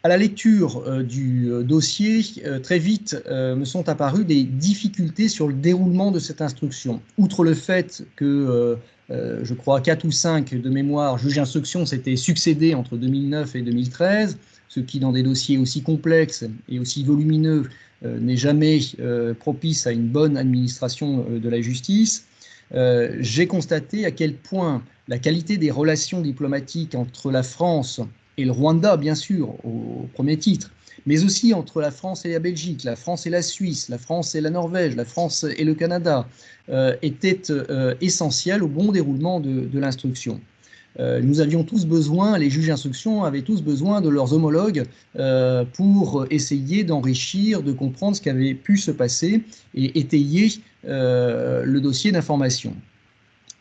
À la lecture du dossier, très vite me sont apparues des difficultés sur le déroulement de cette instruction. Outre le fait que, je crois, 4 ou 5 de mémoire juges d'instruction s'étaient succédés entre 2009 et 2013, ce qui, dans des dossiers aussi complexes et aussi volumineux, n'est jamais propice à une bonne administration de la justice, j'ai constaté à quel point la qualité des relations diplomatiques entre la France et le Rwanda, bien sûr, au premier titre, mais aussi entre la France et la Belgique, la France et la Suisse, la France et la Norvège, la France et le Canada, était essentielle au bon déroulement de l'instruction. Nous avions tous besoin, les juges d'instruction avaient tous besoin de leurs homologues pour essayer d'enrichir, de comprendre ce qui avait pu se passer et étayer le dossier d'information.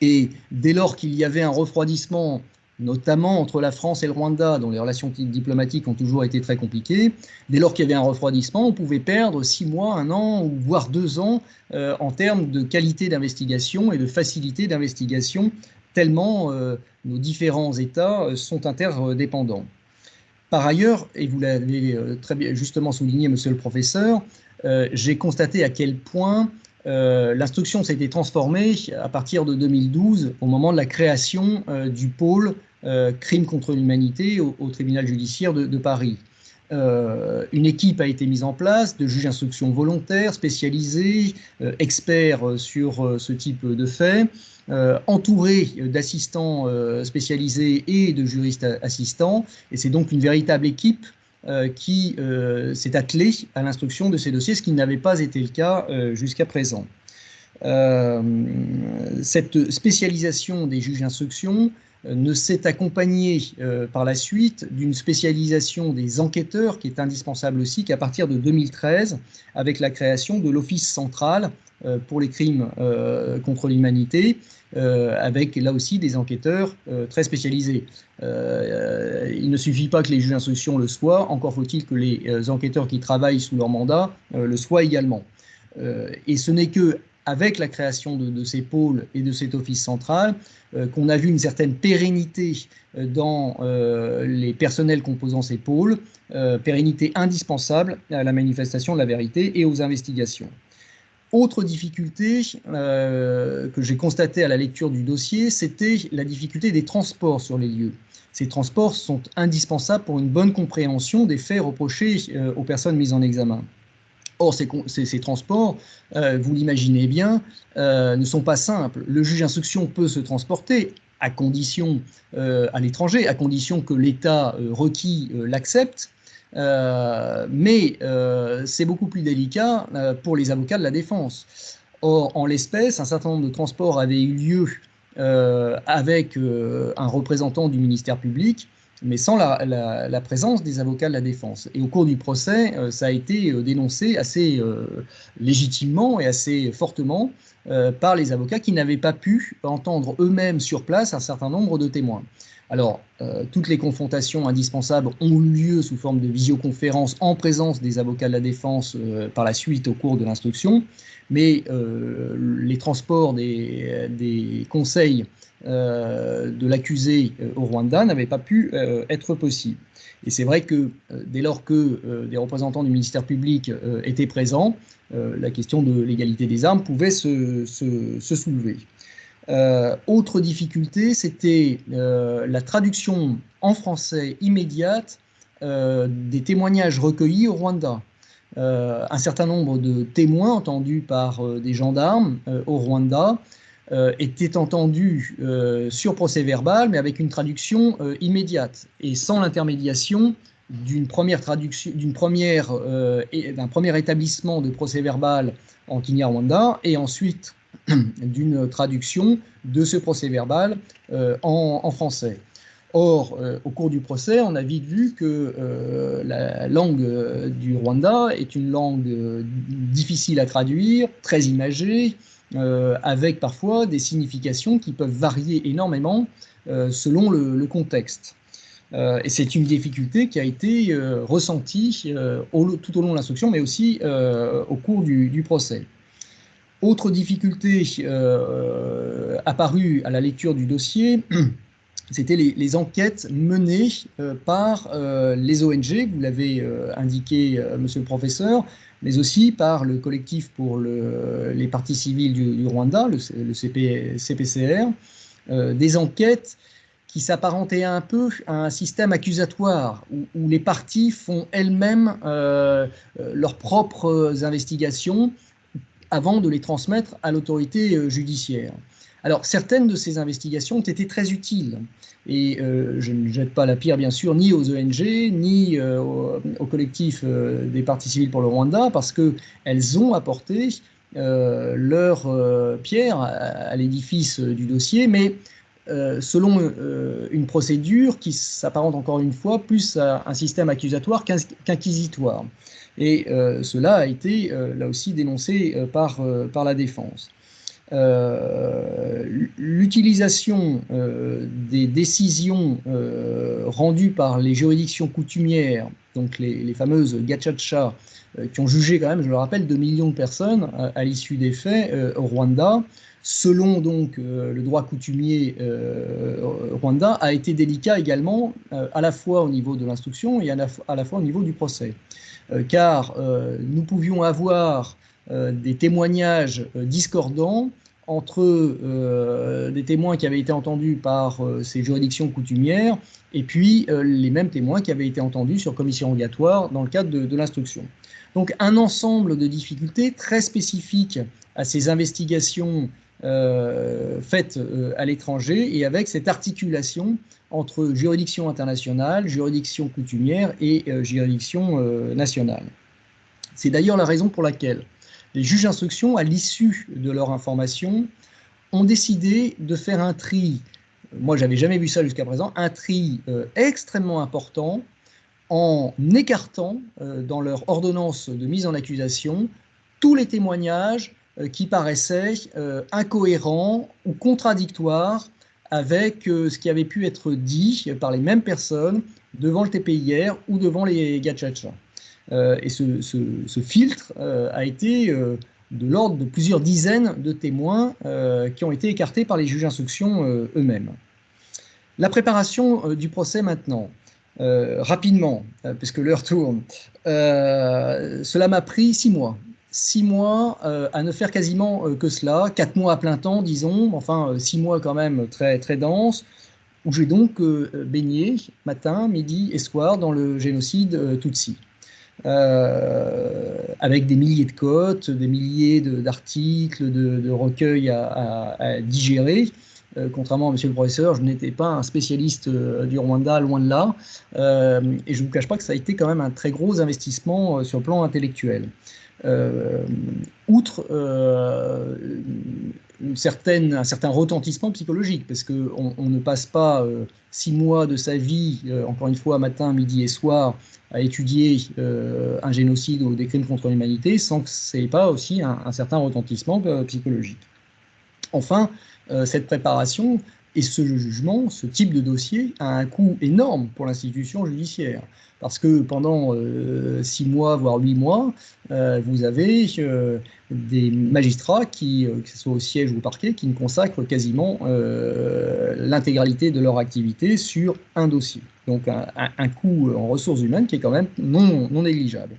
Et dès lors qu'il y avait un refroidissement, notamment entre la France et le Rwanda, dont les relations diplomatiques ont toujours été très compliquées, dès lors qu'il y avait un refroidissement, on pouvait perdre 6 mois, 1 an, ou voire 2 ans en termes de qualité d'investigation et de facilité d'investigation, tellement nos différents États sont interdépendants. Par ailleurs, et vous l'avez très bien justement souligné, monsieur le professeur, j'ai constaté à quel point l'instruction s'était transformée à partir de 2012, au moment de la création du pôle crimes contre l'humanité au tribunal judiciaire de Paris. Une équipe a été mise en place de juges d'instruction volontaires, spécialisés, experts sur ce type de faits, entourés d'assistants spécialisés et de juristes assistants, et c'est donc une véritable équipe qui s'est attelé à l'instruction de ces dossiers, ce qui n'avait pas été le cas jusqu'à présent. Cette spécialisation des juges d'instruction ne s'est accompagnée par la suite d'une spécialisation des enquêteurs qui est indispensable aussi qu'à partir de 2013, avec la création de l'Office central pour les crimes contre l'humanité, avec là aussi des enquêteurs très spécialisés. Il ne suffit pas que les juges d'instruction le soient, encore faut-il que les enquêteurs qui travaillent sous leur mandat le soient également. Et ce n'est que avec la création de ces pôles et de cet office central, qu'on a vu une certaine pérennité dans les personnels composant ces pôles, pérennité indispensable à la manifestation de la vérité et aux investigations. Autre difficulté que j'ai constatée à la lecture du dossier, c'était la difficulté des transports sur les lieux. Ces transports sont indispensables pour une bonne compréhension des faits reprochés aux personnes mises en examen. Or, ces transports, vous l'imaginez bien, ne sont pas simples. Le juge d'instruction peut se transporter à condition, à l'étranger, à condition que l'État requis l'accepte, mais c'est beaucoup plus délicat pour les avocats de la défense. Or, en l'espèce, un certain nombre de transports avaient eu lieu avec un représentant du ministère public, mais sans la présence des avocats de la défense. Et au cours du procès, ça a été dénoncé assez légitimement et assez fortement par les avocats qui n'avaient pas pu entendre eux-mêmes sur place un certain nombre de témoins. Alors, toutes les confrontations indispensables ont eu lieu sous forme de visioconférence en présence des avocats de la défense par la suite au cours de l'instruction, mais les transports des conseils de l'accusé au Rwanda n'avaient pas pu être possibles. Et c'est vrai que dès lors que des représentants du ministère public étaient présents, la question de l'égalité des armes pouvait se soulever. Autre difficulté, c'était la traduction en français immédiate des témoignages recueillis au Rwanda. Un certain nombre de témoins entendus par des gendarmes au Rwanda étaient entendus sur procès verbal, mais avec une traduction immédiate et sans l'intermédiation d'un premier établissement de procès verbal en Kinyarwanda et ensuite d'une traduction de ce procès verbal en français. Or, au cours du procès, on a vite vu que la langue du Rwanda est une langue difficile à traduire, très imagée, avec parfois des significations qui peuvent varier énormément selon le contexte. Et c'est une difficulté qui a été ressentie tout au long de l'instruction, mais aussi au cours du procès. Autre difficulté apparue à la lecture du dossier, c'était les enquêtes menées par les ONG, vous l'avez indiqué, monsieur le professeur, mais aussi par le collectif pour les parties civiles du Rwanda, le CPCR, des enquêtes qui s'apparentaient un peu à un système accusatoire, où les parties font elles-mêmes leurs propres investigations avant de les transmettre à l'autorité judiciaire. Alors, certaines de ces investigations ont été très utiles, et je ne jette pas la pierre, bien sûr, ni aux ONG, ni au collectif des parties civiles pour le Rwanda, parce qu'elles ont apporté leur pierre à l'édifice du dossier, mais selon une procédure qui s'apparente encore une fois plus à un système accusatoire qu'inquisitoire. Et cela a été là aussi dénoncé par la défense. L'utilisation des décisions rendues par les juridictions coutumières, donc les fameuses gachacha, qui ont jugé quand même, je le rappelle, 2 millions de personnes à l'issue des faits au Rwanda, selon donc le droit coutumier Rwanda, a été délicat également à la fois au niveau de l'instruction et à la fois au niveau du procès. Car nous pouvions avoir des témoignages discordants entre des témoins qui avaient été entendus par ces juridictions coutumières et puis les mêmes témoins qui avaient été entendus sur commission rogatoire dans le cadre de l'instruction. Donc un ensemble de difficultés très spécifiques à ces investigations faites à l'étranger et avec cette articulation entre juridiction internationale, juridiction coutumière et juridiction nationale. C'est d'ailleurs la raison pour laquelle les juges d'instruction, à l'issue de leur information, ont décidé de faire un tri, moi j'avais jamais vu ça jusqu'à présent, un tri extrêmement important en écartant dans leur ordonnance de mise en accusation tous les témoignages qui paraissaient incohérents ou contradictoires avec ce qui avait pu être dit par les mêmes personnes devant le TPIR ou devant les gachacha. Et ce filtre a été de l'ordre de plusieurs dizaines de témoins qui ont été écartés par les juges d'instruction eux-mêmes. La préparation du procès maintenant, rapidement, puisque l'heure tourne, cela m'a pris 6 mois. 6 mois à ne faire quasiment que cela, 4 mois à plein temps, disons, enfin 6 mois quand même très, très denses, où j'ai donc baigné matin, midi et soir dans le génocide Tutsi. Avec des milliers de cotes, des milliers d'articles, de recueils à digérer. Contrairement à monsieur le professeur, je n'étais pas un spécialiste du Rwanda, loin de là, et je ne vous cache pas que ça a été quand même un très gros investissement sur le plan intellectuel. Outre un certain retentissement psychologique, parce qu'on ne passe pas 6 mois de sa vie, encore une fois, matin, midi et soir, à étudier un génocide ou des crimes contre l'humanité, sans que ce n'ait pas aussi un certain retentissement psychologique. Enfin, cette préparation Et ce jugement, ce type de dossier, a un coût énorme pour l'institution judiciaire. Parce que pendant 6 mois, voire 8 mois, vous avez des magistrats, que ce soit au siège ou au parquet, qui ne consacrent quasiment l'intégralité de leur activité sur un dossier. Donc un coût en ressources humaines qui est quand même non négligeable.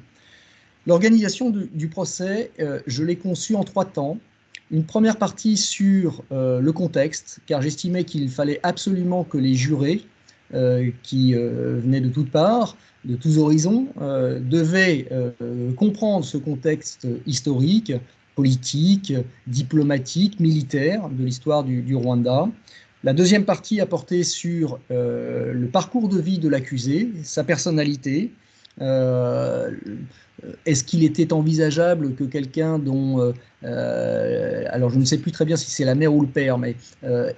L'organisation du procès, je l'ai conçue en 3 temps. Une première partie sur le contexte, car j'estimais qu'il fallait absolument que les jurés, qui venaient de toutes parts, de tous horizons, devaient comprendre ce contexte historique, politique, diplomatique, militaire de l'histoire du Rwanda. La deuxième partie a porté sur le parcours de vie de l'accusé, sa personnalité. Est-ce qu'il était envisageable que quelqu'un dont, alors je ne sais plus très bien si c'est la mère ou le père, mais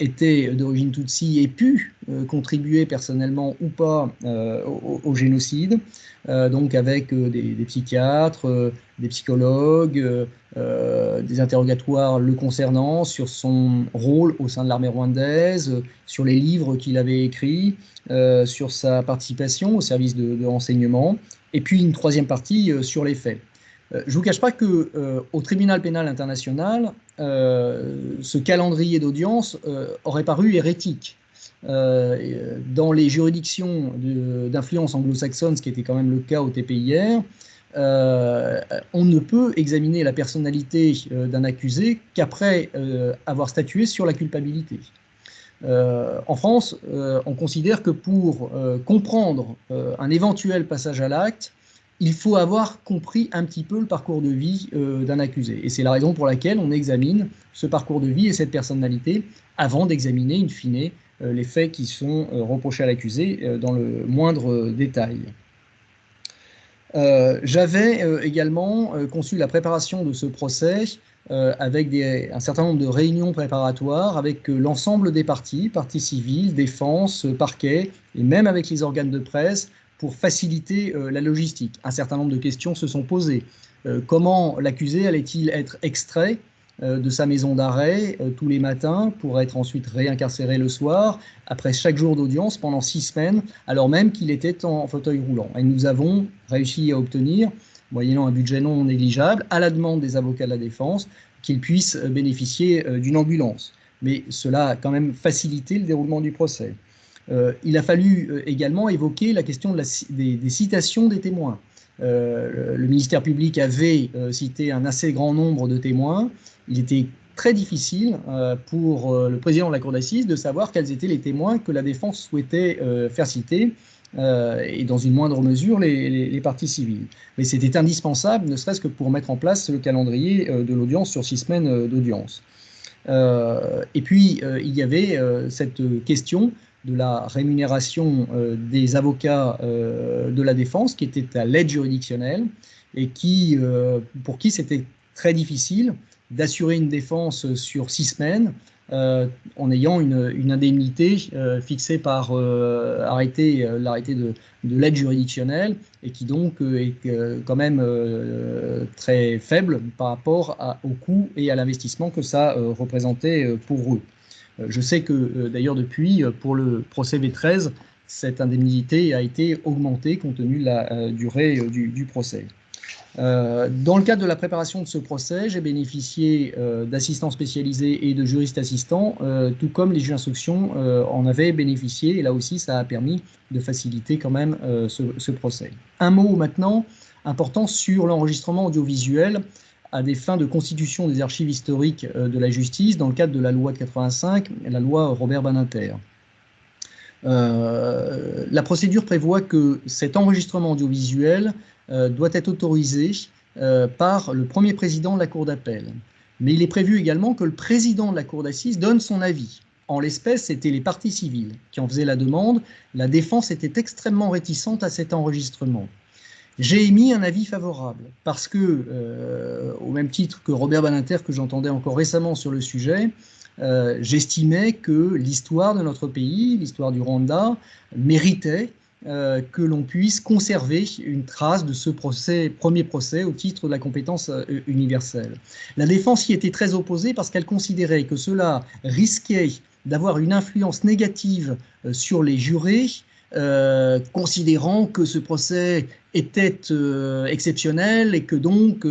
était d'origine Tutsi, ait pu contribuer personnellement ou pas au génocide, donc avec des psychiatres, des psychologues, des interrogatoires le concernant sur son rôle au sein de l'armée rwandaise, sur les livres qu'il avait écrits, sur sa participation au service de renseignement, et puis une troisième partie sur les faits. Je ne vous cache pas qu'au tribunal pénal international, ce calendrier d'audience aurait paru hérétique. Dans les juridictions d'influence anglo-saxonne, ce qui était quand même le cas au TPIR, on ne peut examiner la personnalité d'un accusé qu'après avoir statué sur la culpabilité. En France, on considère que pour comprendre un éventuel passage à l'acte, il faut avoir compris un petit peu le parcours de vie d'un accusé. Et c'est la raison pour laquelle on examine ce parcours de vie et cette personnalité avant d'examiner, in fine, les faits qui sont reprochés à l'accusé dans le moindre détail. J'avais également conçu la préparation de ce procès avec un certain nombre de réunions préparatoires avec l'ensemble des parties civiles, défense, parquet, et même avec les organes de presse, pour faciliter la logistique. Un certain nombre de questions se sont posées. Comment l'accusé allait-il être extrait de sa maison d'arrêt tous les matins pour être ensuite réincarcéré le soir, après chaque jour d'audience pendant 6 semaines, alors même qu'il était en fauteuil roulant. Et nous avons réussi à obtenir, moyennant un budget non négligeable, à la demande des avocats de la défense, qu'ils puissent bénéficier d'une ambulance. Mais cela a quand même facilité le déroulement du procès. Il a fallu également évoquer la question des citations des témoins. Le ministère public avait cité un assez grand nombre de témoins. Il était très difficile pour le président de la cour d'assises de savoir quels étaient les témoins que la défense souhaitait faire citer, et dans une moindre mesure les parties civiles. Mais c'était indispensable, ne serait-ce que pour mettre en place le calendrier de l'audience sur 6 semaines d'audience. Et puis, il y avait cette question de la rémunération des avocats de la défense qui était à l'aide juridictionnelle et pour qui c'était très difficile d'assurer une défense sur 6 semaines en ayant une indemnité fixée par l'arrêté de l'aide juridictionnelle et qui donc est quand même très faible par rapport au coût et à l'investissement que ça représentait pour eux. Je sais que d'ailleurs depuis, pour le procès V13, cette indemnité a été augmentée compte tenu de la durée du procès. Dans le cadre de la préparation de ce procès, j'ai bénéficié d'assistants spécialisés et de juristes assistants, tout comme les juges d'instruction en avaient bénéficié, et là aussi ça a permis de faciliter quand même ce procès. Un mot maintenant important sur l'enregistrement audiovisuel à des fins de constitution des archives historiques de la justice dans le cadre de la loi de 85, la loi Robert Badinter. La procédure prévoit que cet enregistrement audiovisuel doit être autorisé par le premier président de la cour d'appel. Mais il est prévu également que le président de la cour d'assises donne son avis. En l'espèce, c'était les parties civiles qui en faisaient la demande. La défense était extrêmement réticente à cet enregistrement. J'ai émis un avis favorable parce que, au même titre que Robert Badinter, que j'entendais encore récemment sur le sujet, j'estimais que l'histoire de notre pays, l'histoire du Rwanda, méritait que l'on puisse conserver une trace de ce premier procès au titre de la compétence universelle. La défense y était très opposée parce qu'elle considérait que cela risquait d'avoir une influence négative sur les jurés, considérant que ce procès était exceptionnel et que donc,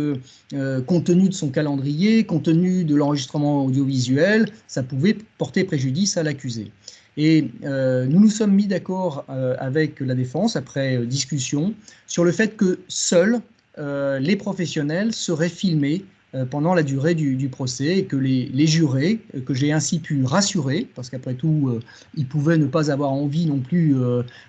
compte tenu de son calendrier, compte tenu de l'enregistrement audiovisuel, ça pouvait porter préjudice à l'accusé. Et nous nous sommes mis d'accord avec la défense, après discussion, sur le fait que seuls les professionnels seraient filmés pendant la durée du procès, et que les jurés, que j'ai ainsi pu rassurer, parce qu'après tout, ils pouvaient ne pas avoir envie non plus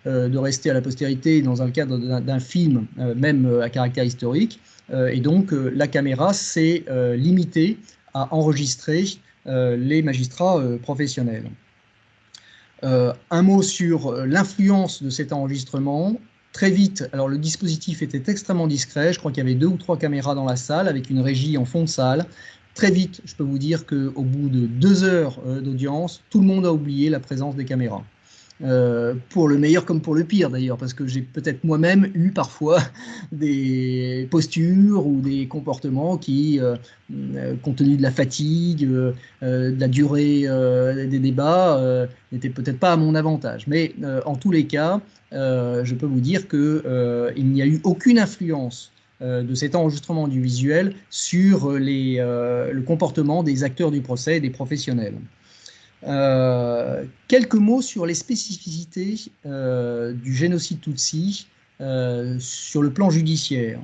de rester à la postérité dans le cadre d'un film, même à caractère historique, et donc la caméra s'est limitée à enregistrer les magistrats professionnels. Un mot sur l'influence de cet enregistrement. Très vite, alors le dispositif était extrêmement discret, je crois qu'il y avait 2 ou 3 caméras dans la salle avec une régie en fond de salle. Très vite, je peux vous dire qu'au bout de 2 heures d'audience, tout le monde a oublié la présence des caméras. Pour le meilleur comme pour le pire d'ailleurs, parce que j'ai peut-être moi-même eu parfois des postures ou des comportements qui, compte tenu de la fatigue, de la durée des débats, n'étaient peut-être pas à mon avantage. Mais en tous les cas, je peux vous dire qu'il n'y a eu aucune influence de cet enregistrement audiovisuel sur le comportement des acteurs du procès et des professionnels. Quelques mots sur les spécificités du génocide Tutsi sur le plan judiciaire.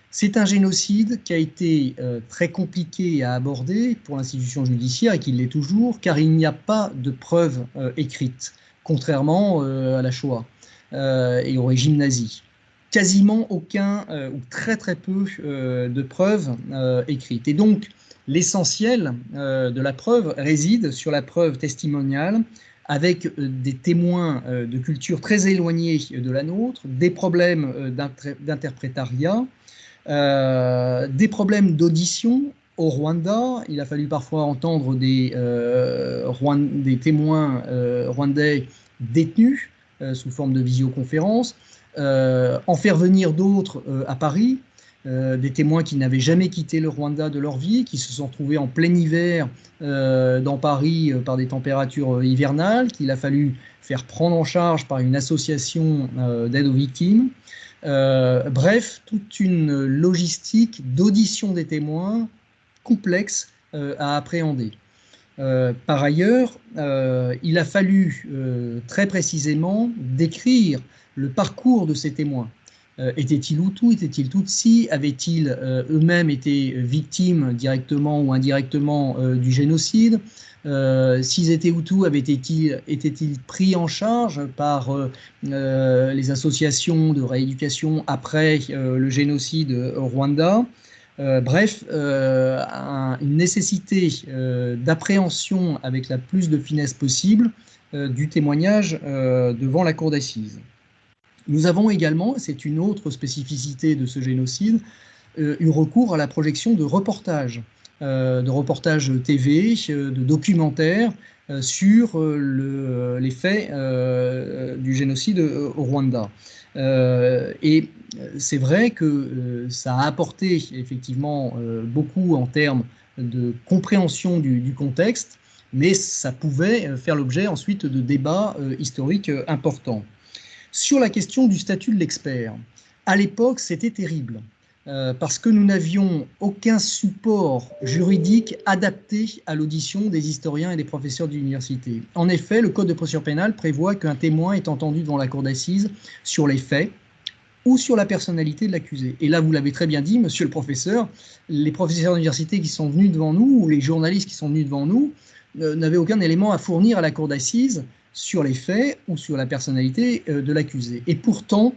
C'est un génocide qui a été très compliqué à aborder pour l'institution judiciaire et qui l'est toujours, car il n'y a pas de preuves écrites, contrairement à la Shoah et au régime nazi. Quasiment aucun ou très très peu de preuves écrites. Et donc, l'essentiel de la preuve réside sur la preuve testimoniale, avec des témoins de culture très éloignée de la nôtre, des problèmes d'interprétariat, des problèmes d'audition au Rwanda. Il a fallu parfois entendre des témoins rwandais détenus sous forme de visioconférence, en faire venir d'autres à Paris, des témoins qui n'avaient jamais quitté le Rwanda de leur vie, qui se sont trouvés en plein hiver dans Paris par des températures hivernales, qu'il a fallu faire prendre en charge par une association d'aide aux victimes. Bref, toute une logistique d'audition des témoins complexe à appréhender. Par ailleurs, il a fallu très précisément décrire le parcours de ces témoins. Étaient-ils Hutus, étaient-ils Tutsis, avaient-ils eux-mêmes été victimes directement ou indirectement du génocide? S'ils étaient Hutus, étaient-ils pris en charge par les associations de rééducation après le génocide au Rwanda? Bref, une nécessité d'appréhension avec la plus de finesse possible du témoignage devant la cour d'assises. Nous avons également, c'est une autre spécificité de ce génocide, eu recours à la projection de reportages TV, de documentaires sur les faits du génocide au Rwanda. Et c'est vrai que ça a apporté effectivement beaucoup en termes de compréhension du contexte, mais ça pouvait faire l'objet ensuite de débats historiques importants. Sur la question du statut de l'expert, à l'époque, c'était terrible, parce que nous n'avions aucun support juridique adapté à l'audition des historiens et des professeurs d'université. En effet, le Code de procédure pénale prévoit qu'un témoin est entendu devant la cour d'assises sur les faits ou sur la personnalité de l'accusé. Et là, vous l'avez très bien dit, monsieur le professeur, les professeurs d'université qui sont venus devant nous, ou les journalistes qui sont venus devant nous, n'avaient aucun élément à fournir à la cour d'assises sur les faits ou sur la personnalité de l'accusé. Et pourtant,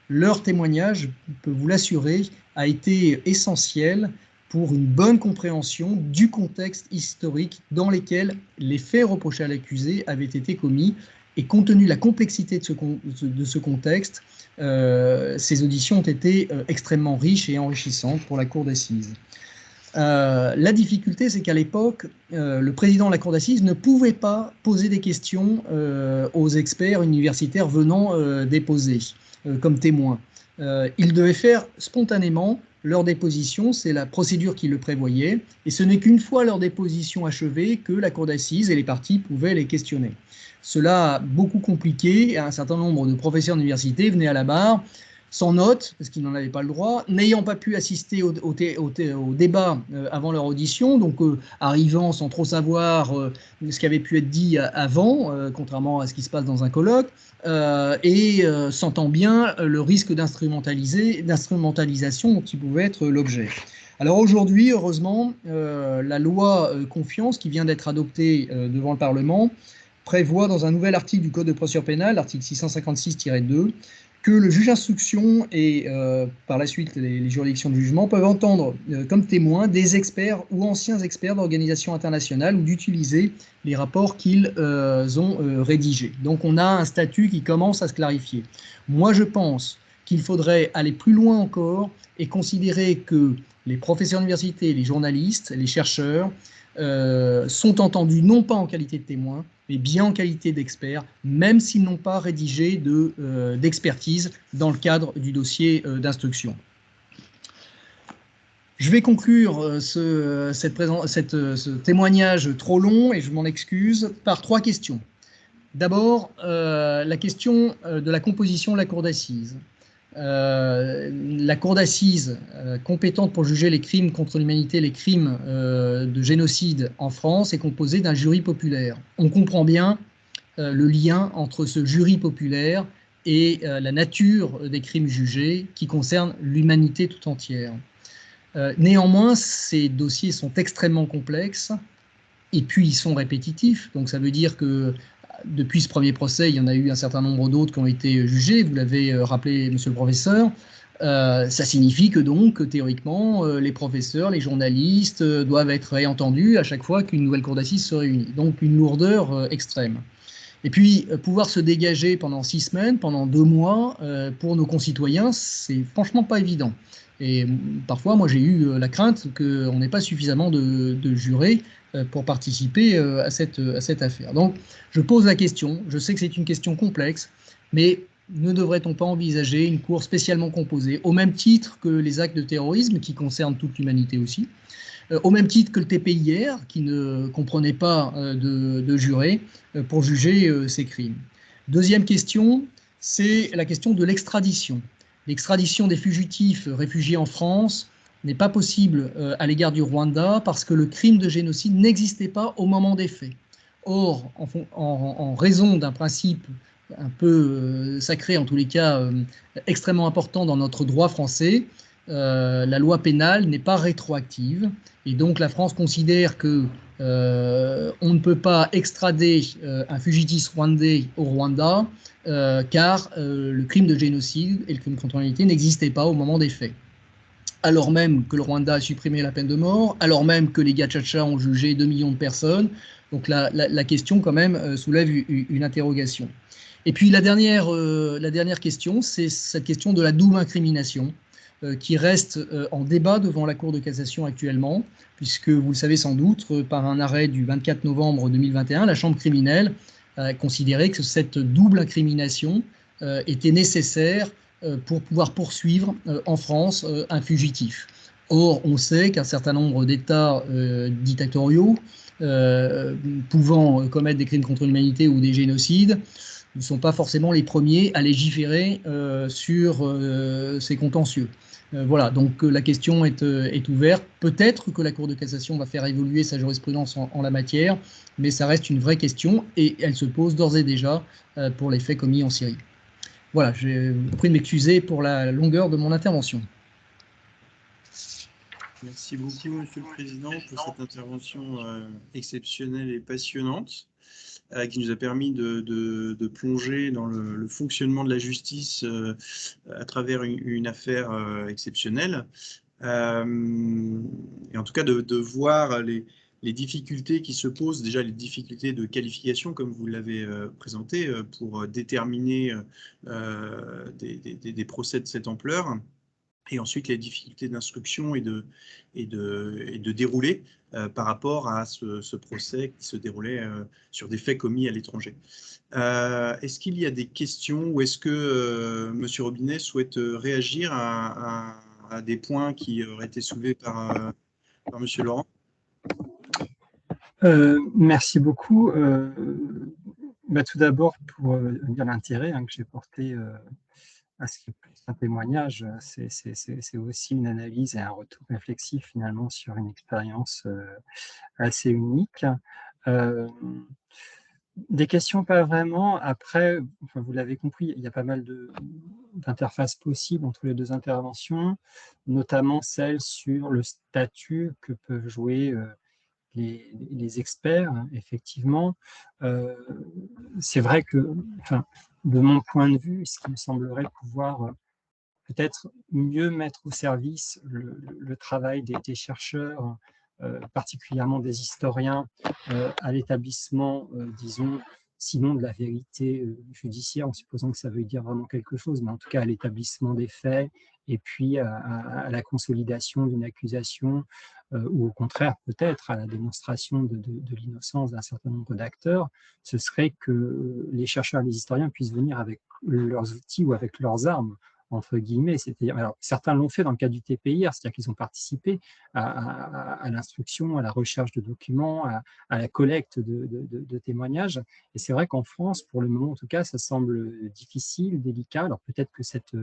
leur témoignage, je peux vous l'assurer, a été essentiel pour une bonne compréhension du contexte historique dans lequel les faits reprochés à l'accusé avaient été commis. Et compte tenu de la complexité de ce contexte, ces auditions ont été extrêmement riches et enrichissantes pour la cour d'assises. La difficulté, c'est qu'à l'époque, le président de la cour d'assises ne pouvait pas poser des questions aux experts universitaires venant déposer comme témoins. Il devait faire spontanément leur déposition, c'est la procédure qui le prévoyait, et ce n'est qu'une fois leur déposition achevée que la cour d'assises et les parties pouvaient les questionner. Cela a beaucoup compliqué, et un certain nombre de professeurs d'université venaient à la barre sans notes, parce qu'ils n'en avaient pas le droit, n'ayant pas pu assister au débat avant leur audition, donc arrivant sans trop savoir ce qui avait pu être dit avant, contrairement à ce qui se passe dans un colloque, et sentant bien le risque d'instrumentalisation dont il pouvait être l'objet. Alors aujourd'hui, heureusement, la loi Confiance, qui vient d'être adoptée devant le Parlement, prévoit dans un nouvel article du Code de procédure pénale, l'article 656-2, que le juge d'instruction et par la suite les juridictions de jugement peuvent entendre comme témoins des experts ou anciens experts d'organisations internationales ou d'utiliser les rapports qu'ils ont rédigés. Donc on a un statut qui commence à se clarifier. Moi je pense qu'il faudrait aller plus loin encore et considérer que les professeurs d'université, les journalistes, les chercheurs sont entendus non pas en qualité de témoins, mais bien en qualité d'experts, même s'ils n'ont pas rédigé d'expertise dans le cadre du dossier d'instruction. Je vais conclure ce témoignage trop long, et je m'en excuse, par 3 questions. D'abord, la question de la composition de la cour d'assises. La cour d'assises compétente pour juger les crimes contre l'humanité, les crimes de génocide en France, est composée d'un jury populaire. On comprend bien le lien entre ce jury populaire et la nature des crimes jugés qui concernent l'humanité tout entière. Néanmoins, ces dossiers sont extrêmement complexes et puis ils sont répétitifs. Donc ça veut dire que depuis ce premier procès, il y en a eu un certain nombre d'autres qui ont été jugés. Vous l'avez rappelé, monsieur le professeur. Ça signifie que donc, théoriquement, les professeurs, les journalistes doivent être réentendus à chaque fois qu'une nouvelle cour d'assises se réunit. Donc une lourdeur extrême. Et puis, pouvoir se dégager pendant 6 semaines, pendant 2 mois, pour nos concitoyens, c'est franchement pas évident. Et parfois, moi, j'ai eu la crainte qu'on n'ait pas suffisamment de jurés pour participer à cette affaire. Donc, je pose la question, je sais que c'est une question complexe, mais ne devrait-on pas envisager une cour spécialement composée, au même titre que les actes de terrorisme, qui concernent toute l'humanité aussi, au même titre que le TPIR, qui ne comprenait pas de jurés pour juger ces crimes. Deuxième question, c'est la question de l'extradition. L'extradition des fugitifs réfugiés en France n'est pas possible à l'égard du Rwanda parce que le crime de génocide n'existait pas au moment des faits. Or, en raison d'un principe un peu sacré, en tous les cas extrêmement important dans notre droit français, la loi pénale n'est pas rétroactive et donc la France considère que on ne peut pas extrader un fugitif rwandais au Rwanda car le crime de génocide et le crime contre l'humanité n'existaient pas au moment des faits. Alors même que le Rwanda a supprimé la peine de mort, alors même que les Gacaca ont jugé 2 millions de personnes. Donc la question quand même soulève une interrogation. Et puis la dernière question, c'est cette question de la double incrimination qui reste en débat devant la Cour de cassation actuellement, puisque vous le savez sans doute, par un arrêt du 24 novembre 2021, la Chambre criminelle a considéré que cette double incrimination était nécessaire pour pouvoir poursuivre en France un fugitif. Or, on sait qu'un certain nombre d'États dictatoriaux pouvant commettre des crimes contre l'humanité ou des génocides ne sont pas forcément les premiers à légiférer sur ces contentieux. Voilà, donc la question est ouverte. Peut-être que la Cour de cassation va faire évoluer sa jurisprudence en la matière, mais ça reste une vraie question et elle se pose d'ores et déjà pour les faits commis en Syrie. Voilà, je vous prie de m'excuser pour la longueur de mon intervention. Merci beaucoup, Monsieur le Président, pour cette intervention exceptionnelle et passionnante qui nous a permis de plonger dans le fonctionnement de la justice à travers une affaire exceptionnelle. Et en tout cas, de voir les difficultés qui se posent, déjà les difficultés de qualification, comme vous l'avez présenté, pour déterminer des procès de cette ampleur. et ensuite les difficultés d'instruction et de déroulé par rapport à ce procès qui se déroulait sur des faits commis à l'étranger. Est-ce qu'il y a des questions ou est-ce que M. Robinet souhaite réagir à des points qui auraient été soulevés par M. Laurent? Merci beaucoup. Tout d'abord, pour dire l'intérêt que j'ai porté à ce qui est plus un témoignage, c'est aussi une analyse et un retour réflexif finalement sur une expérience assez unique. Des questions, pas vraiment. Après, enfin, vous l'avez compris, il y a pas mal d'interfaces possibles entre les deux interventions, notamment celle sur le statut que peuvent jouer les experts, effectivement. C'est vrai que, enfin, de mon point de vue, ce qui me semblerait pouvoir peut-être mieux mettre au service le travail des chercheurs, particulièrement des historiens, à l'établissement, disons, sinon de la vérité judiciaire, en supposant que ça veut dire vraiment quelque chose, mais en tout cas à l'établissement des faits, et puis à la consolidation d'une accusation, ou au contraire peut-être à la démonstration de l'innocence d'un certain nombre d'acteurs, ce serait que les chercheurs et les historiens puissent venir avec leurs outils ou avec leurs armes, entre guillemets. C'est-à-dire, alors, certains l'ont fait dans le cas du TPIR, c'est-à-dire qu'ils ont participé à l'instruction, à la recherche de documents, à la collecte de témoignages. Et c'est vrai qu'en France, pour le moment en tout cas, ça semble difficile, délicat. Alors peut-être que cette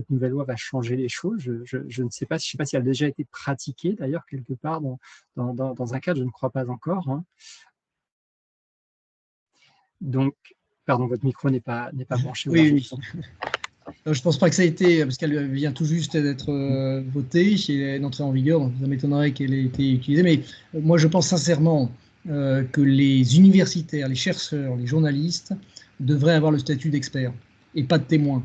nouvelle loi va changer les choses. Je ne sais pas, si elle a déjà été pratiquée d'ailleurs quelque part dans un cadre, je ne crois pas encore. Donc, pardon, votre micro n'est pas branché. Oui. Je ne pense pas que ça a été, parce qu'elle vient tout juste d'être votée, et d'entrer en vigueur, donc ça m'étonnerait qu'elle ait été utilisée. Mais moi, je pense sincèrement que les universitaires, les chercheurs, les journalistes devraient avoir le statut d'expert et pas de témoin.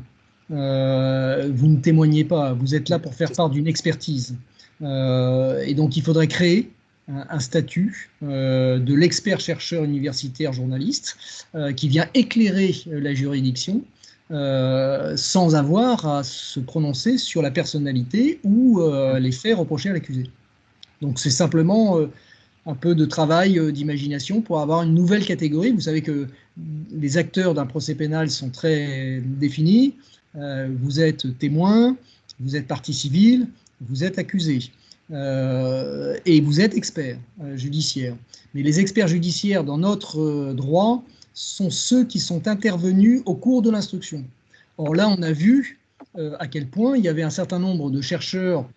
Vous ne témoignez pas, vous êtes là pour faire part d'une expertise. Et donc, il faudrait créer un statut de l'expert chercheur universitaire journaliste qui vient éclairer la juridiction, sans avoir à se prononcer sur la personnalité ou les faits reprochés à l'accusé. Donc c'est simplement un peu de travail d'imagination pour avoir une nouvelle catégorie. Vous savez que les acteurs d'un procès pénal sont très définis. Vous êtes témoin, vous êtes partie civile, vous êtes accusé. Et vous êtes expert judiciaire. Mais les experts judiciaires dans notre droit sont ceux qui sont intervenus au cours de l'instruction. Or là, on a vu à quel point il y avait un certain nombre de chercheurs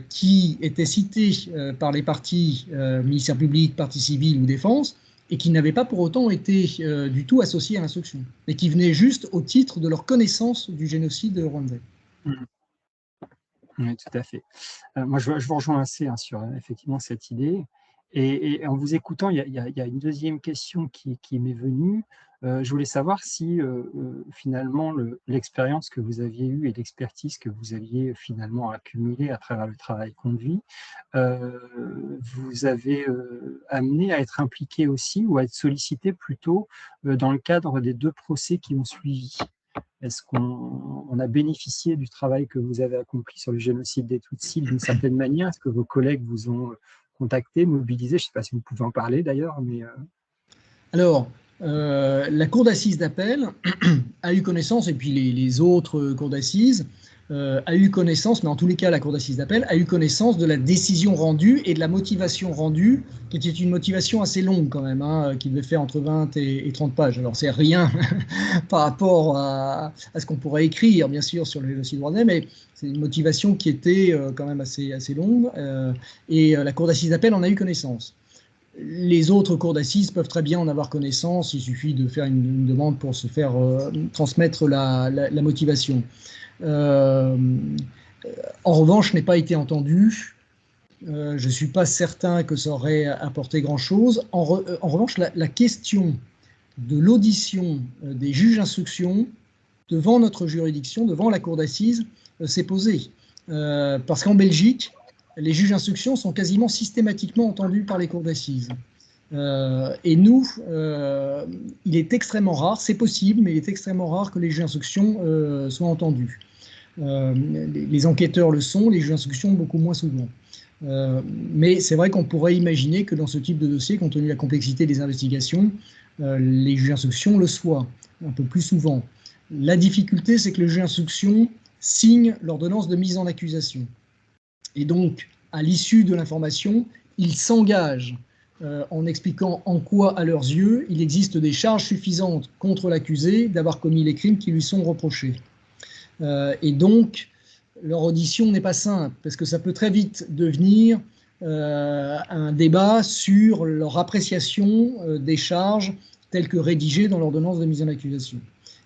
qui étaient cités par les parties, ministère public, partie civile ou défense, et qui n'avaient pas pour autant été du tout associés à l'instruction, mais qui venaient juste au titre de leur connaissance du génocide rwandais. Oui, tout à fait. Moi, je vous rejoins assez sur effectivement cette idée. Et en vous écoutant, il y a une deuxième question qui m'est venue. Je voulais savoir si finalement l'expérience que vous aviez eue et l'expertise que vous aviez finalement accumulée à travers le travail conduit, vous avez amené à être impliqué aussi ou à être sollicité plutôt dans le cadre des 2 procès qui ont suivi. Est-ce qu'on a bénéficié du travail que vous avez accompli sur le génocide des Tutsis d'une certaine manière? Est-ce que vos collègues vous ont contacté, mobilisé? Je ne sais pas si vous pouvez en parler d'ailleurs. Alors, la cour d'assises d'appel a eu connaissance, et puis les autres cours d'assises a eu connaissance, mais en tous les cas, la cour d'assises d'appel a eu connaissance de la décision rendue et de la motivation rendue, qui était une motivation assez longue quand même, qui devait faire entre 20 et 30 pages. Alors, c'est rien par rapport à ce qu'on pourrait écrire, bien sûr, sur le génocide rwandais, mais c'est une motivation qui était quand même assez longue, et la cour d'assises d'appel en a eu connaissance. Les autres cours d'assises peuvent très bien en avoir connaissance, il suffit de faire une demande pour se faire transmettre la motivation. En revanche, je n'ai pas été entendu. Je ne suis pas certain que ça aurait apporté grand-chose. En revanche, la question de l'audition des juges d'instruction devant notre juridiction, devant la cour d'assises, s'est posée. Parce qu'en Belgique, les juges d'instruction sont quasiment systématiquement entendus par les cours d'assises. Et nous, il est extrêmement rare, c'est possible, mais il est extrêmement rare que les juges d'instruction soient entendus. Les enquêteurs le sont, les juges d'instruction beaucoup moins souvent. Mais c'est vrai qu'on pourrait imaginer que dans ce type de dossier, compte tenu de la complexité des investigations, les juges d'instruction le soient un peu plus souvent. La difficulté, c'est que le juge d'instruction signe l'ordonnance de mise en accusation. Et donc, à l'issue de l'information, il s'engage en expliquant en quoi, à leurs yeux, il existe des charges suffisantes contre l'accusé d'avoir commis les crimes qui lui sont reprochés. Et donc, leur audition n'est pas simple, parce que ça peut très vite devenir un débat sur leur appréciation des charges telles que rédigées dans l'ordonnance de mise en accusation.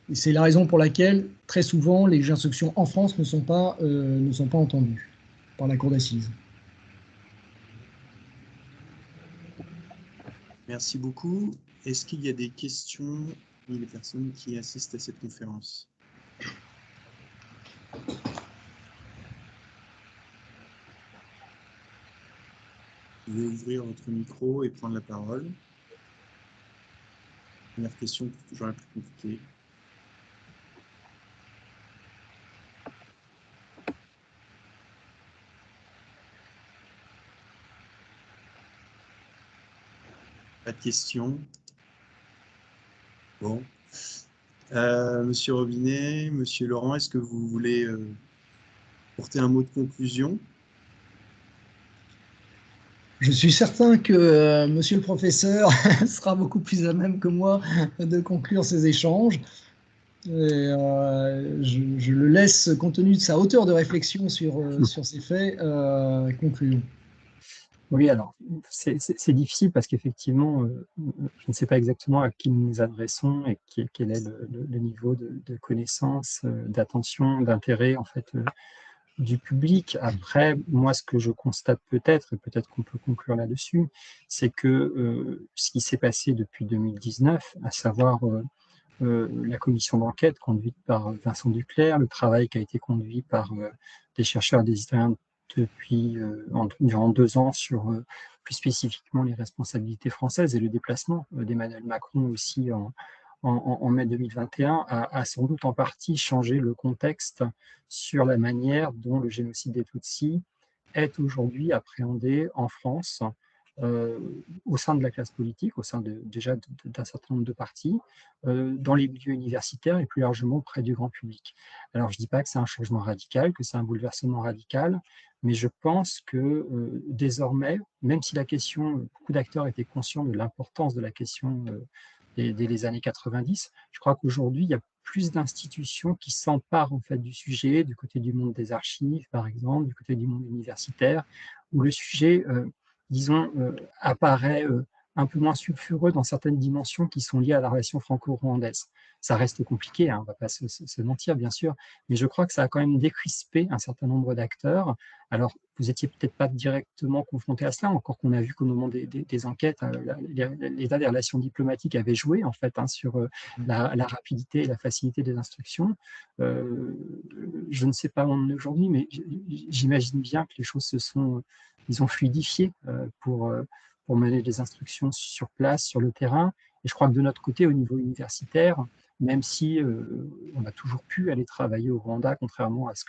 Et c'est la raison pour laquelle, très souvent, les juges d'instruction en France ne sont pas entendus par la cour d'assises. Merci beaucoup. Est-ce qu'il y a des questions parmi les personnes qui assistent à cette conférence? Vous pouvez ouvrir votre micro et prendre la parole. Première question, toujours la plus compliquée. Pas de questions. Bon. Monsieur Robinet, Monsieur Laurent, est-ce que vous voulez porter un mot de conclusion? Je suis certain que monsieur le professeur sera beaucoup plus à même que moi de conclure ces échanges. Et, je le laisse, compte tenu de sa hauteur de réflexion sur ces faits, conclure. Oui, alors, c'est difficile parce qu'effectivement, je ne sais pas exactement à qui nous nous adressons et quel est le niveau de connaissance, d'attention, d'intérêt, en fait, du public. Après, moi, ce que je constate peut-être, et peut-être qu'on peut conclure là-dessus, c'est que ce qui s'est passé depuis 2019, à savoir la commission d'enquête conduite par Vincent Duclerc, le travail qui a été conduit par des chercheurs et des historiens durant 2 ans sur plus spécifiquement les responsabilités françaises et le déplacement d'Emmanuel Macron aussi en mai 2021 a sans doute en partie changé le contexte sur la manière dont le génocide des Tutsis est aujourd'hui appréhendé en France au sein de la classe politique, au sein déjà d'un certain nombre de partis, dans les milieux universitaires et plus largement auprès du grand public. Alors je ne dis pas que c'est un changement radical, que c'est un bouleversement radical, mais je pense que désormais, même si la question, beaucoup d'acteurs étaient conscients de l'importance de la question dès les années 90, je crois qu'aujourd'hui, il y a plus d'institutions qui s'emparent en fait du sujet, du côté du monde des archives, par exemple, du côté du monde universitaire, où le sujet, disons, apparaît un peu moins sulfureux dans certaines dimensions qui sont liées à la relation franco-rwandaise. Ça reste compliqué, hein, on ne va pas se mentir, bien sûr, mais je crois que ça a quand même décrispé un certain nombre d'acteurs. Alors, vous n'étiez peut-être pas directement confronté à cela, encore qu'on a vu qu'au moment des enquêtes, l'état des relations diplomatiques avait joué en fait sur la rapidité et la facilité des instructions. Je ne sais pas où on en est aujourd'hui, mais j'imagine bien que les choses ils ont fluidifié pour mener les instructions sur place, sur le terrain. Et je crois que de notre côté, au niveau universitaire, même si on a toujours pu aller travailler au Rwanda, contrairement à ce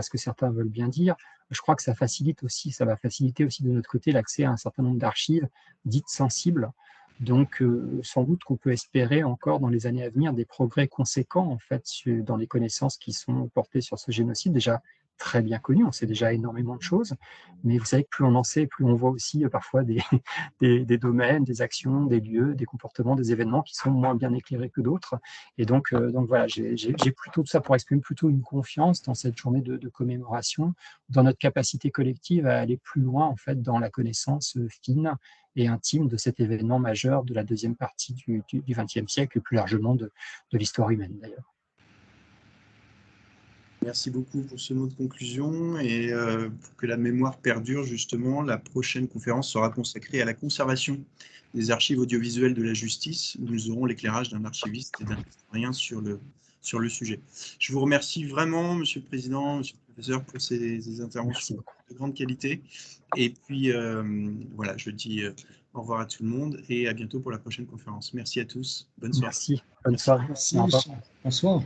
que certains veulent bien dire, je crois que ça va faciliter aussi de notre côté l'accès à un certain nombre d'archives dites sensibles. Donc, sans doute qu'on peut espérer encore dans les années à venir des progrès conséquents en fait dans les connaissances qui sont portées sur ce génocide, déjà très bien connu, on sait déjà énormément de choses, mais vous savez que plus on en sait, plus on voit aussi parfois des domaines, des actions, des lieux, des comportements, des événements qui sont moins bien éclairés que d'autres. Et donc voilà, j'ai plutôt tout ça pour exprimer plutôt une confiance dans cette journée de commémoration, dans notre capacité collective à aller plus loin en fait dans la connaissance fine et intime de cet événement majeur de la deuxième partie du XXe siècle et plus largement de l'histoire humaine d'ailleurs. Merci beaucoup pour ce mot de conclusion et pour que la mémoire perdure justement, la prochaine conférence sera consacrée à la conservation des archives audiovisuelles de la justice, où nous aurons l'éclairage d'un archiviste et d'un historien sur le sujet. Je vous remercie vraiment, Monsieur le Président, Monsieur le Professeur, pour ces interventions de grande qualité. Et puis, voilà, je dis au revoir à tout le monde et à bientôt pour la prochaine conférence. Merci à tous. Bonne soirée. Merci. Bonne soirée. Merci. Bonsoir.